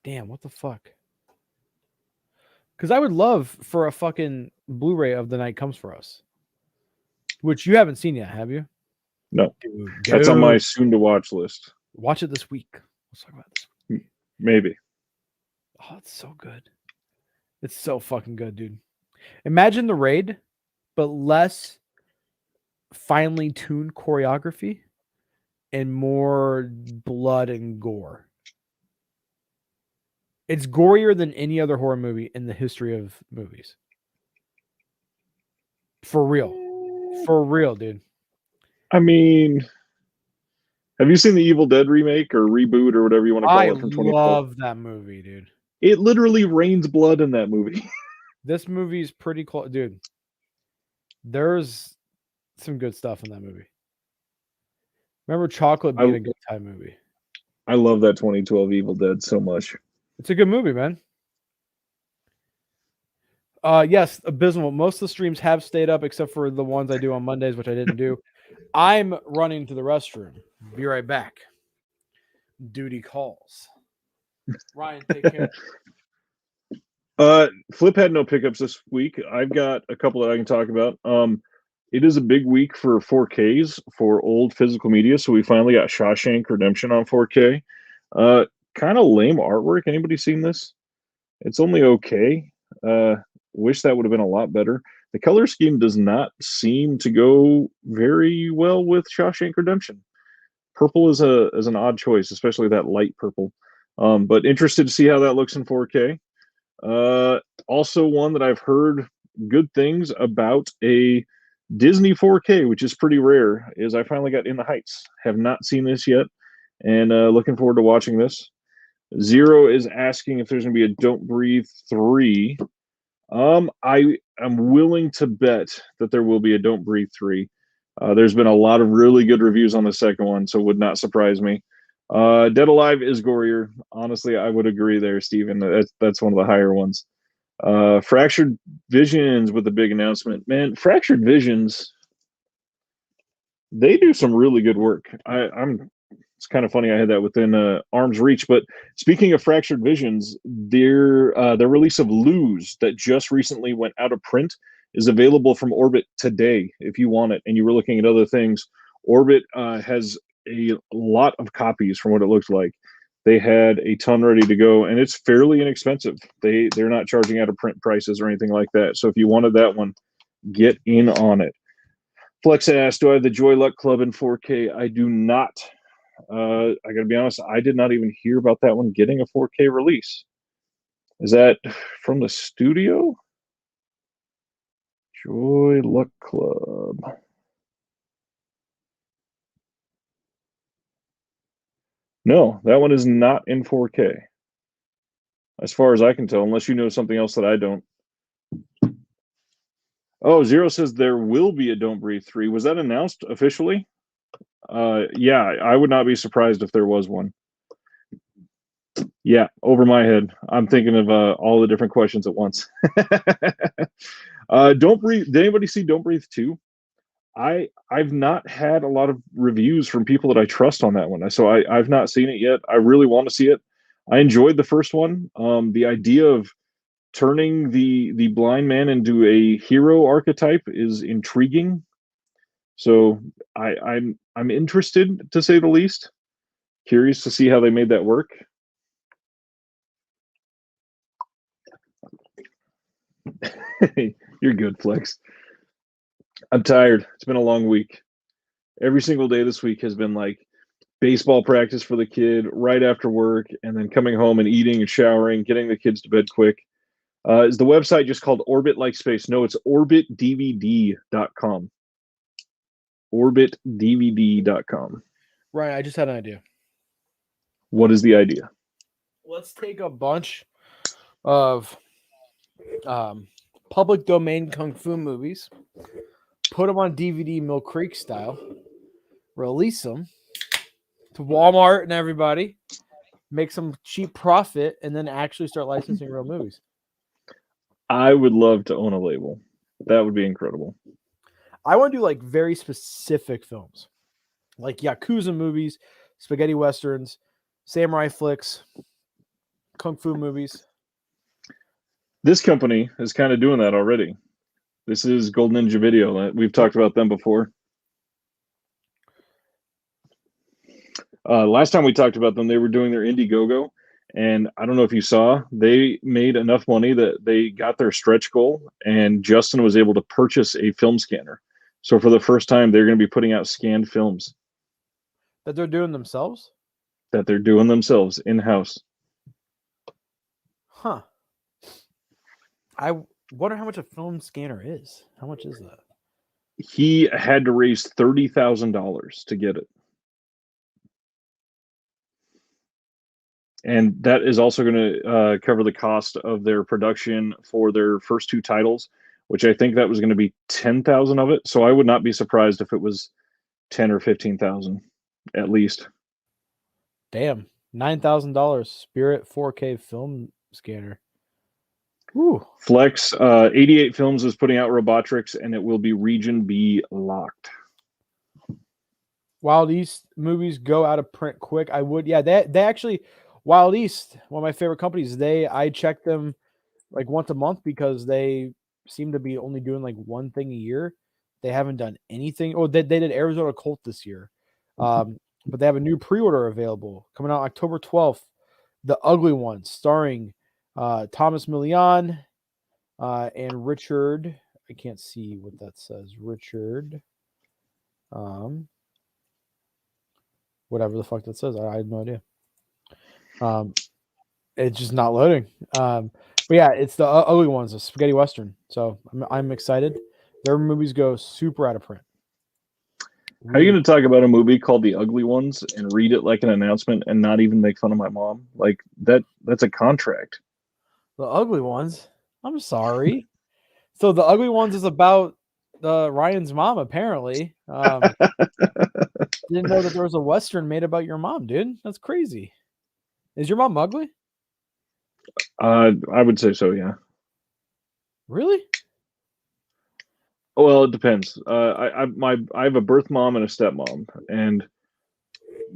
Damn, what the fuck? Because I would love for a fucking Blu-ray of The Night Comes for Us, which you haven't seen yet, have you? No. That's on my soon-to-watch list. Watch it this week. Let's talk about this week. Maybe. Oh, it's so good. It's so fucking good, dude. Imagine The Raid, but less finely tuned choreography and more blood and gore. It's gorier than any other horror movie in the history of movies. For real. For real, dude. I mean, have you seen the Evil Dead remake or reboot or whatever you want to call it from 2012? I love that movie, dude. It literally rains blood in that movie. This movie's pretty close, dude. There's some good stuff in that movie. Remember Chocolate being a good time movie. I love that 2012 Evil Dead so much. It's a good movie, man. Yes, abysmal. Most of the streams have stayed up except for the ones I do on Mondays, which I didn't do. I'm running to the restroom. Be right back. Duty calls. Ryan, take care. Flip had no pickups this week. I've got a couple that I can talk about. It is a big week for 4Ks for old physical media, so we finally got Shawshank Redemption on 4K. Kind of lame artwork. Anybody seen this? It's only okay. Wish that would have been a lot better. The color scheme does not seem to go very well with Shawshank Redemption. Purple is an odd choice, especially that light purple. But interested to see how that looks in 4K. Also one that I've heard good things about, a Disney 4K, which is pretty rare, is I finally got In the Heights. Have not seen this yet, and looking forward to watching this. Zero is asking if there's going to be a Don't Breathe 3. I am willing to bet that there will be a Don't Breathe 3. There's been a lot of really good reviews on the second one, so it would not surprise me. Dead Alive is gorier. Honestly, I would agree there, Steven. That's one of the higher ones. Fractured Visions with the big announcement. Man, Fractured Visions, they do some really good work. It's kind of funny I had that within arm's reach. But speaking of Fractured Visions, their release of Lose that just recently went out of print is available from Orbit today if you want it. And you were looking at other things. Orbit has a lot of copies from what it looks like. They had a ton ready to go, and it's fairly inexpensive. They're not charging out of print prices or anything like that. So if you wanted that one, get in on it. Flex asked, do I have the Joy Luck Club in 4K? I do not. I got to be honest, I did not even hear about that one getting a 4K release. Is that from the studio? Joy Luck Club. No, that one is not in 4K. As far as I can tell, unless you know something else that I don't. Oh, Zero says there will be a Don't Breathe 3. Was that announced officially? Yeah, I would not be surprised if there was one. Yeah, over my head. I'm thinking of all the different questions at once. Don't Breathe. Did anybody see Don't Breathe 2? I've not had a lot of reviews from people that I trust on that one. So I've not seen it yet. I really want to see it. I enjoyed the first one. The idea of turning the blind man into a hero archetype is intriguing. So I'm interested, to say the least. Curious to see how they made that work. You're good, Flex. I'm tired. It's been a long week. Every single day this week has been like baseball practice for the kid right after work, and then coming home and eating and showering, getting the kids to bed quick. Is the website just called Orbit Like Space? No, it's orbitdvd.com. Orbitdvd.com. Right, I just had an idea. What is the idea? Let's take a bunch of public domain kung fu movies, put them on DVD Mill Creek style, release them to Walmart and everybody, make some cheap profit, and then actually start licensing real movies. I would love to own a label. That would be incredible. I want to do like very specific films, like Yakuza movies, spaghetti westerns, samurai flicks, kung fu movies. This company is kind of doing that already. This is Golden Ninja Video. We've talked about them before. Last time we talked about them, they were doing their Indiegogo. And I don't know if you saw, they made enough money that they got their stretch goal. And Justin was able to purchase a film scanner. So for the first time, they're going to be putting out scanned films. That they're doing themselves? That they're doing themselves in-house. Huh. I wonder how much a film scanner is. How much is that? He had to raise $30,000 to get it. And that is also going to cover the cost of their production for their first two titles, which I think that was going to be 10,000 of it. So I would not be surprised if it was 10 or 15,000 at least. Damn. $9,000 Spirit 4K film scanner. Ooh. Flex 88 Films is putting out Robotrix, and it will be Region B locked. Wild East movies go out of print quick. I would, yeah. They actually, Wild East, one of my favorite companies. I check them like once a month because they seem to be only doing like one thing a year. They haven't done anything. Oh, they did Arizona Colt this year, but they have a new pre-order available coming out October 12th. The Ugly One, starring Thomas Millian and Richard. I can't see what that says. Richard. Whatever the fuck that says. I have no idea. It's just not loading. But yeah, it's the Ugly Ones, a spaghetti western. So I'm excited. Their movies go super out of print. How are you going to talk about a movie called The Ugly Ones and read it like an announcement and not even make fun of my mom? Like that's a contract. The Ugly Ones? I'm sorry. So The Ugly Ones is about Ryan's mom, apparently. Didn't know that there was a western made about your mom, dude. That's crazy. Is your mom ugly? I would say so, yeah. Really? Well, it depends. I have a birth mom and a stepmom, and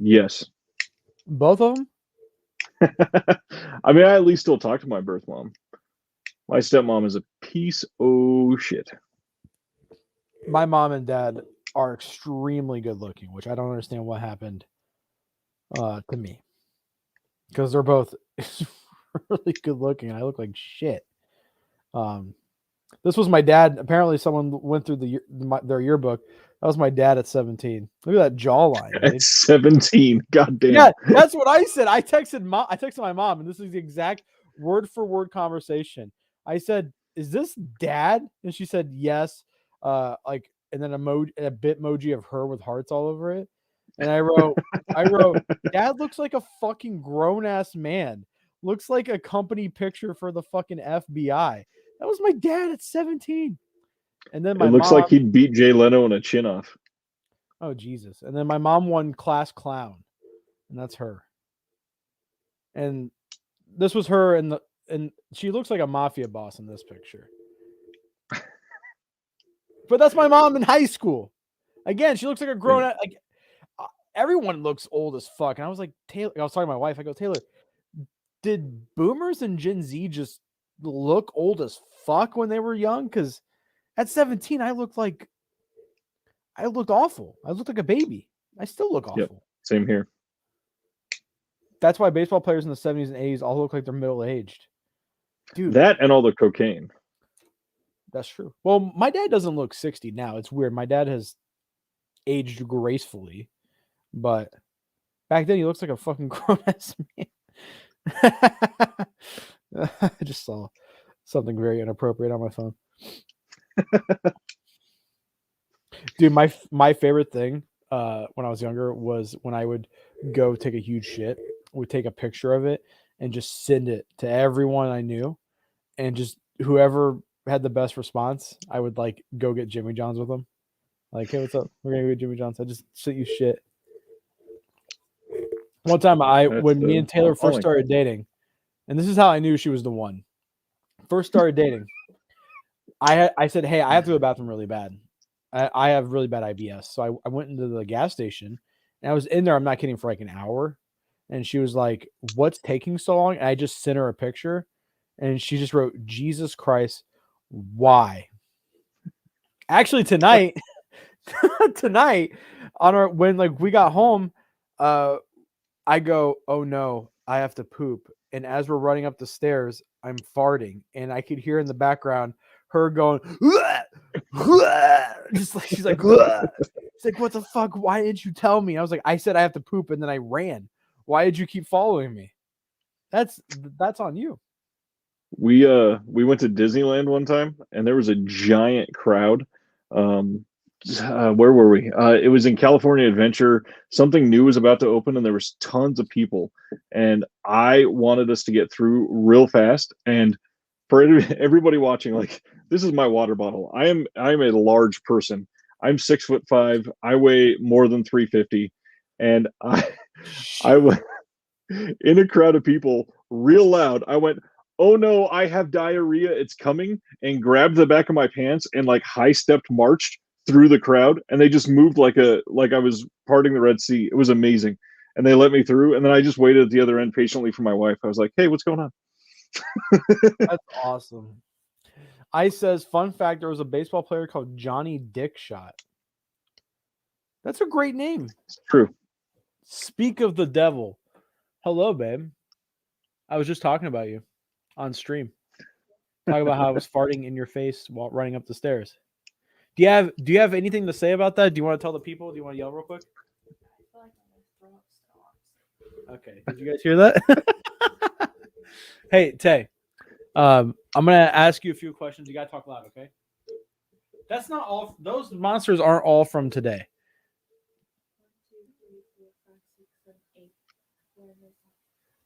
yes. Both of them? I mean, I at least still talk to my birth mom. My stepmom is a piece of shit. My mom and dad are extremely good looking, which I don't understand what happened to me. Because they're both really good looking and I look like shit. This was my dad. Apparently, someone went through their yearbook. That was my dad at 17. Look at that jawline. At 17, goddamn. Yeah, that's what I said. I texted my mom, and this is the exact word for word conversation. I said, "Is this dad?" And she said, "Yes." Like, and then a bitmoji of her with hearts all over it. And I wrote, "Dad looks like a fucking grown ass man. Looks like a company picture for the fucking FBI." That was my dad at 17. And then my It looks mom, like he'd beat Jay Leno in a chin off. oh Jesus. And then my mom won class clown. And that's her. And this was her and she looks like a mafia boss in this picture. But that's my mom in high school. Again, she looks like a grown up. Like everyone looks old as fuck. And I was like, Taylor, I was talking to my wife. I go, Taylor, did boomers and Gen Z just look old as fuck when they were young? Because at 17, I looked awful. I looked like a baby. I still look awful. Yep, same here. That's why baseball players in the 70s and 80s all look like they're middle-aged. Dude. That and all the cocaine. That's true. Well, my dad doesn't look 60 now. It's weird. My dad has aged gracefully. But back then, he looks like a fucking grown-ass man. I just saw something very inappropriate on my phone. Dude, my favorite thing when I was younger was when I would go take a huge shit, would take a picture of it and just send it to everyone I knew, and just whoever had the best response, I would like go get Jimmy John's with them. Like, hey, what's up? We're gonna go get Jimmy John's. I just sent you shit. One time when me and Taylor first started dating, and this is how I knew she was the one. First started dating, I said, hey, I have to go to the bathroom really bad. I have really bad IBS. So I went into the gas station, and I was in there, I'm not kidding, for like an hour. And she was like, what's taking so long? And I just sent her a picture, and she just wrote, Jesus Christ, why? Actually, tonight when like we got home, I go, oh no, I have to poop. And as we're running up the stairs, I'm farting, and I could hear in the background her going, just like she's like, it's like, what the fuck? Why didn't you tell me? I was like, I said I have to poop, and then I ran. Why did you keep following me? That's on you. We went to Disneyland one time, and there was a giant crowd. Where were we? It was in California Adventure. Something new was about to open, and there was tons of people. And I wanted us to get through real fast. And for everybody watching, like, this is my water bottle. I am a large person. I'm 6'5". I weigh more than 350, and I went in a crowd of people, real loud. I went, oh no, I have diarrhea, it's coming, and grabbed the back of my pants and like high stepped marched through the crowd, and they just moved like I was parting the Red Sea. It was amazing. And they let me through, and then I just waited at the other end patiently for my wife. I was like, hey, what's going on? That's awesome. Ice says, fun fact, there was a baseball player called Johnny Dickshot. That's a great name. It's true. Speak of the devil. Hello, babe. I was just talking about you on stream. Talking about how I was farting in your face while running up the stairs. Do you have anything to say about that? Do you want to tell the people? Do you want to yell real quick? Okay. Did you guys hear that? Hey, Tay. I'm gonna ask you a few questions. You gotta talk loud, okay? That's not all. Those monsters aren't all from today. 1, 2, 3, 4, 5, 6, 7, 8.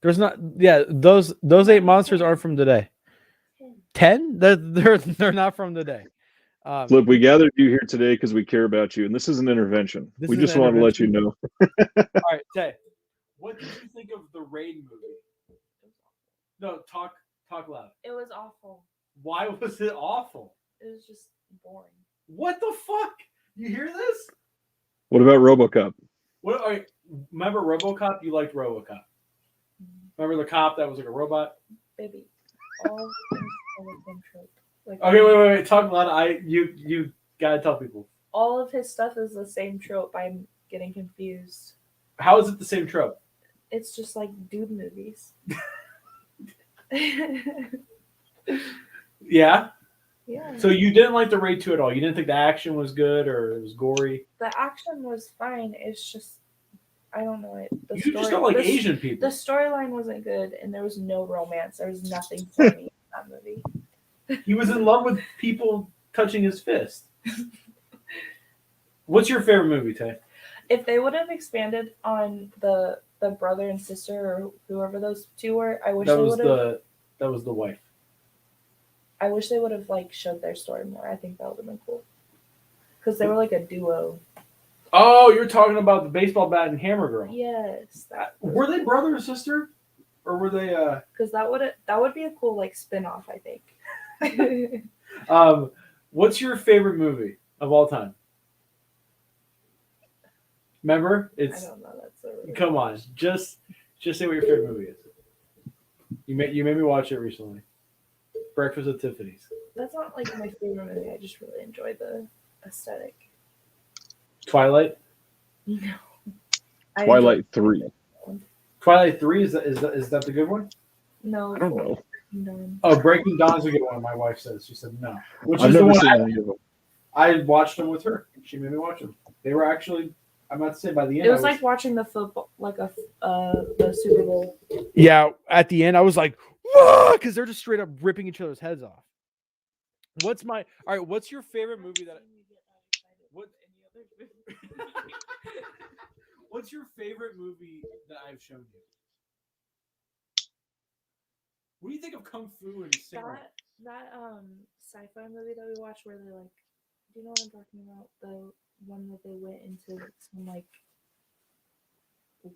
There's not. Yeah, those 8 monsters aren't from today. 10? They're not from today. Look, we gathered you here today because we care about you, and this is an intervention. We just want to let you know. All right, Tay. What did you think of the Raid movie? No, talk loud. It was awful. Why was it awful? It was just boring. What the fuck? You hear this? What about Robocop? Remember Robocop? You liked Robocop. Mm-hmm. Remember the cop that was like a robot? Baby, all things are the same trope. Like, okay, wait. Talk loud. You gotta tell people. All of his stuff is the same trope. I'm getting confused. How is it the same trope? It's just like dude movies. Yeah. Yeah. So you didn't like the Raid 2 at all? You didn't think the action was good or it was gory? The action was fine. It's just I don't know it. The You just don't like Asian people. The storyline wasn't good, and there was no romance. There was nothing funny in that movie. He was in love with people touching his fist. What's your favorite movie, Tay? If they would have expanded on the brother and sister or whoever those two were, I wish they would have. That was the wife. I wish they would have like showed their story more. I think that would have been cool. Because they were like a duo. Oh, you're talking about the baseball bat and hammer girl. Yes. Were they brother or sister? Or were they Because that would be a cool like spin-off, I think. What's your favorite movie of all time? Remember? I don't know. That's a really come on. Just say what your favorite movie is. You made me watch it recently. Breakfast at Tiffany's. That's not like my favorite movie. I just really enjoy the aesthetic. Twilight? No. Twilight 3. Twilight 3 is that the good one? No. I don't know. Oh, Breaking Dawn's a good one. My wife says. She said no. Which I've is the never one seen any of them. I watched them with her. She made me watch them. They were actually. I'm not saying by the end. It was like watching the football, like the Super Bowl. Yeah, at the end, I was like, because they're just straight up ripping each other's heads off. What's your favorite movie that? What's your favorite movie that I've shown you? What do you think of Kung Fu and Samurai? That sci-fi movie that we watched where they're like, do you know what I'm talking about? The one that they went into some like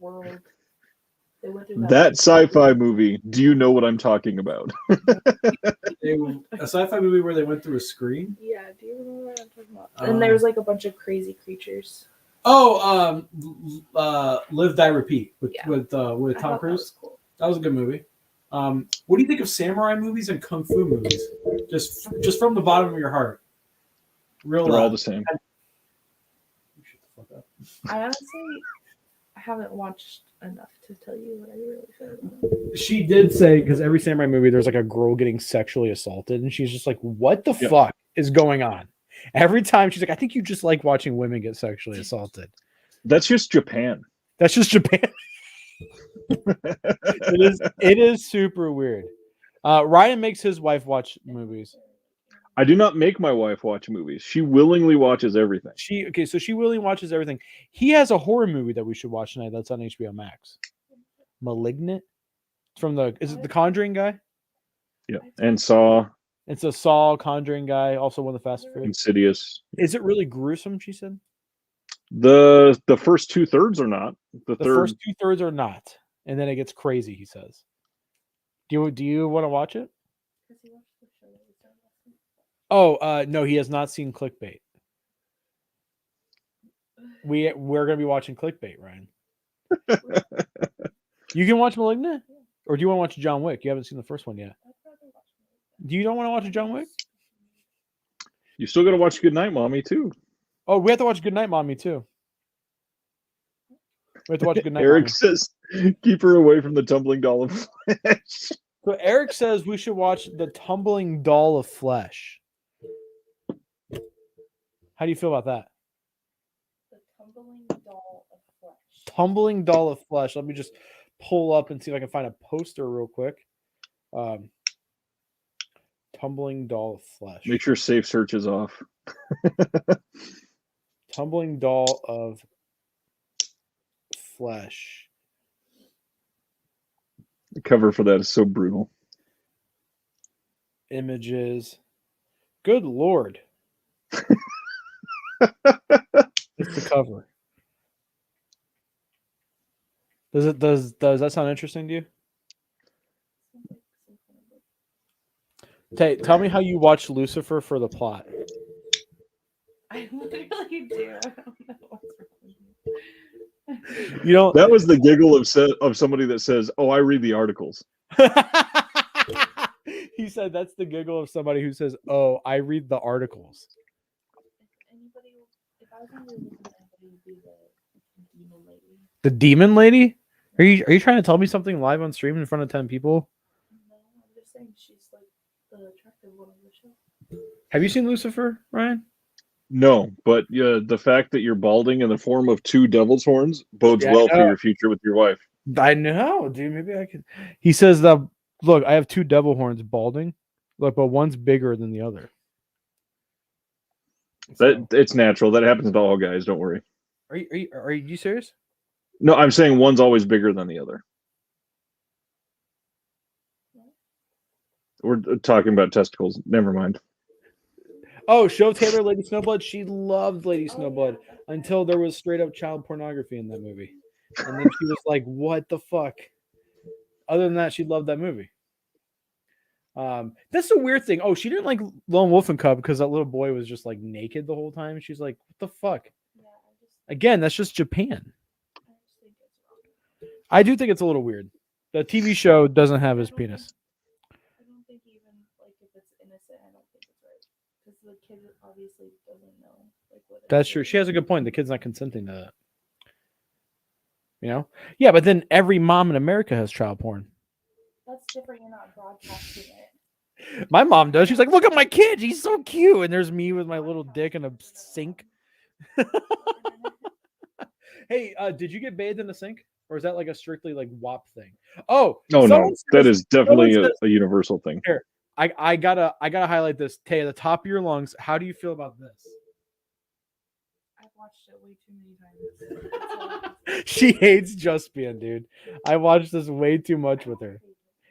world. They went through that sci-fi movie. Do you know what I'm talking about? A sci-fi movie where they went through a screen. Yeah, do you remember what I'm talking about? And there was like a bunch of crazy creatures. Oh, Live, Die, Repeat with Tom Cruise. Cool. That was a good movie. What do you think of samurai movies and kung fu movies? Just from the bottom of your heart. They're all the same. Shut the fuck up. I honestly haven't watched enough to tell you what I really feel about. She did say, because every samurai movie there's like a girl getting sexually assaulted, and she's just like, what the fuck is going on? Every time she's like, I think you just like watching women get sexually assaulted. That's just Japan. That's just Japan. It is super weird. Ryan makes his wife watch movies. I do not make my wife watch movies. She willingly watches everything. So she willingly watches everything. He has a horror movie that we should watch tonight that's on HBO Max. Malignant. Is it the Conjuring guy? Yeah. And Saw. It's a Saw Conjuring guy, also one of the Fast and Furious. Insidious. Is it really gruesome, she said? The first 2/3 are not. The first 2/3 are not. And then it gets crazy, he says. Do you want to watch it? Oh, no, he has not seen Clickbait. We're going to be watching Clickbait, Ryan. You can watch Malignant? Or do you want to watch John Wick? You haven't seen the first one yet. Do you don't want to watch John Wick? You still got to watch Goodnight Mommy, too. Oh, we have to watch Goodnight Mommy, too. We have to watch Goodnight Eric Mommy. says, keep her away from the tumbling doll of flesh. So Eric says we should watch The Tumbling Doll of Flesh. How do you feel about that? The Tumbling Doll of Flesh. Tumbling Doll of Flesh. Let me just pull up and see if I can find a poster real quick. Tumbling Doll of Flesh. Make sure Safe Search is off. Tumbling Doll of Flesh. The cover for that is so brutal. Images. Good Lord. It's the cover. Does that sound interesting to you? Tell me how you watch Lucifer for the plot. I literally do. I don't know what's wrong with You don't. That was the giggle of somebody that says, "Oh, I read the articles." He said that's the giggle of somebody who says, "Oh, I read the articles." If I was going to listen to anybody, it would be the demon lady. The demon lady? Are you trying to tell me something live on stream in front of 10 people? No, I'm just saying she's like the attractive one of the show. Have you seen Lucifer, Ryan? No, but the fact that you're balding in the form of 2 devil's horns bodes Yeah, well for your future with your wife. I know, dude. Maybe I could. He says that. Look, I have 2 devil horns balding. Look, but one's bigger than the other. That it's natural. That happens to all guys. Don't worry. Are you serious? No, I'm saying one's always bigger than the other. We're talking about testicles. Never mind. Oh, Show Taylor, Lady Snowblood. She loved Lady Snowblood until there was straight up child pornography in that movie. And then she was like, what the fuck? Other than that, she loved that movie. That's the weird thing. Oh, she didn't like Lone Wolf and Cub because that little boy was just like naked the whole time. She's like, what the fuck? Again, that's just Japan. I do think it's a little weird. The TV show doesn't have his penis. I don't think even like if it's innocent, I don't think it's right because the kid obviously doesn't know like what. That's true. She has a good point. The kid's not consenting to that. You know? Yeah, but then every mom in America has child porn. That's different. You're not broadcasting it. My mom does. She's like, look at my kid. He's so cute. And there's me with my little dick in a sink. Hey, did you get bathed in the sink? Or is that like a strictly like WAP thing? Oh, no, that is definitely a universal thing. Here, I gotta highlight this. Tay, at the top of your lungs, how do you feel about this? I've watched it way too many times. She hates Juspian, dude. I watched this way too much with her.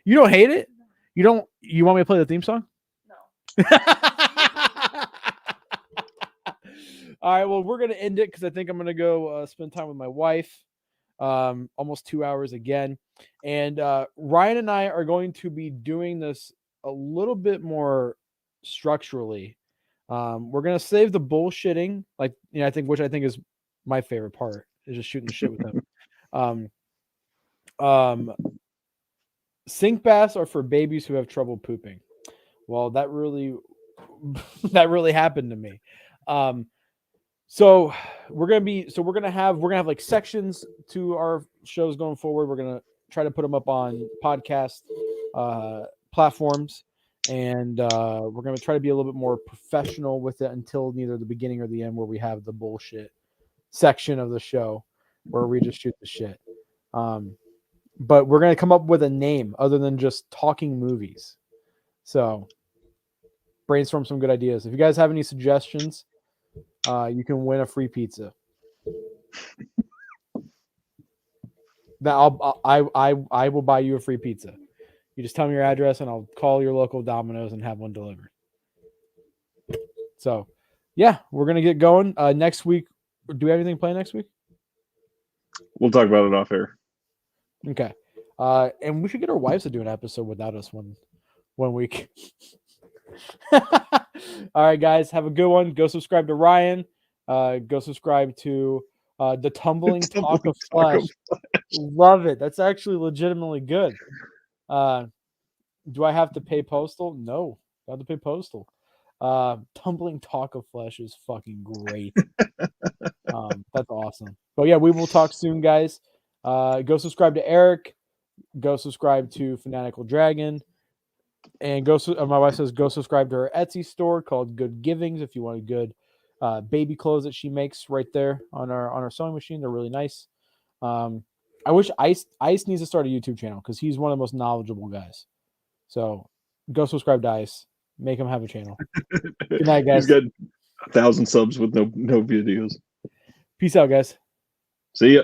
You don't hate it? You don't? You want me to play the theme song? No. All right. Well, we're gonna end it because I think I'm gonna go spend time with my wife. Almost 2 hours again, and Ryan and I are going to be doing this a little bit more structurally. We're gonna save the bullshitting, like I think, which I think is my favorite part, is just shooting the shit with him. Sink baths are for babies who have trouble pooping. Well, that really happened to me. So we're gonna have like sections to our shows going forward. We're gonna try to put them up on podcast platforms, and we're gonna try to be a little bit more professional with it until neither the beginning or the end, where we have the bullshit section of the show where we just shoot the shit. But we're gonna come up with a name other than just talking movies. So brainstorm some good ideas. If you guys have any suggestions, you can win a free pizza. Now I will buy you a free pizza. You just tell me your address and I'll call your local Domino's and have one delivered. So yeah, we're gonna get going. Next week, do we have anything planned next week? We'll talk about it off air. Okay. And we should get our wives to do an episode without us one week. All right, guys, have a good one. Go subscribe to Ryan. Go subscribe to the Tumbling Talk of Flesh. Love it. That's actually legitimately good. Do I have to pay postal? No, I have to pay postal. Tumbling Talk of Flesh is fucking great. That's awesome. But yeah, we will talk soon, guys. Go subscribe to Eric. Go subscribe to Fanatical Dragon. And my wife says go subscribe to her Etsy store called Good Givings if you want a good baby clothes that she makes right there on our sewing machine. They're really nice. I wish Ice needs to start a YouTube channel because he's one of the most knowledgeable guys. So go subscribe to Ice. Make him have a channel. Good night, guys. He's got 1,000 subs with no videos. Peace out, guys. See ya.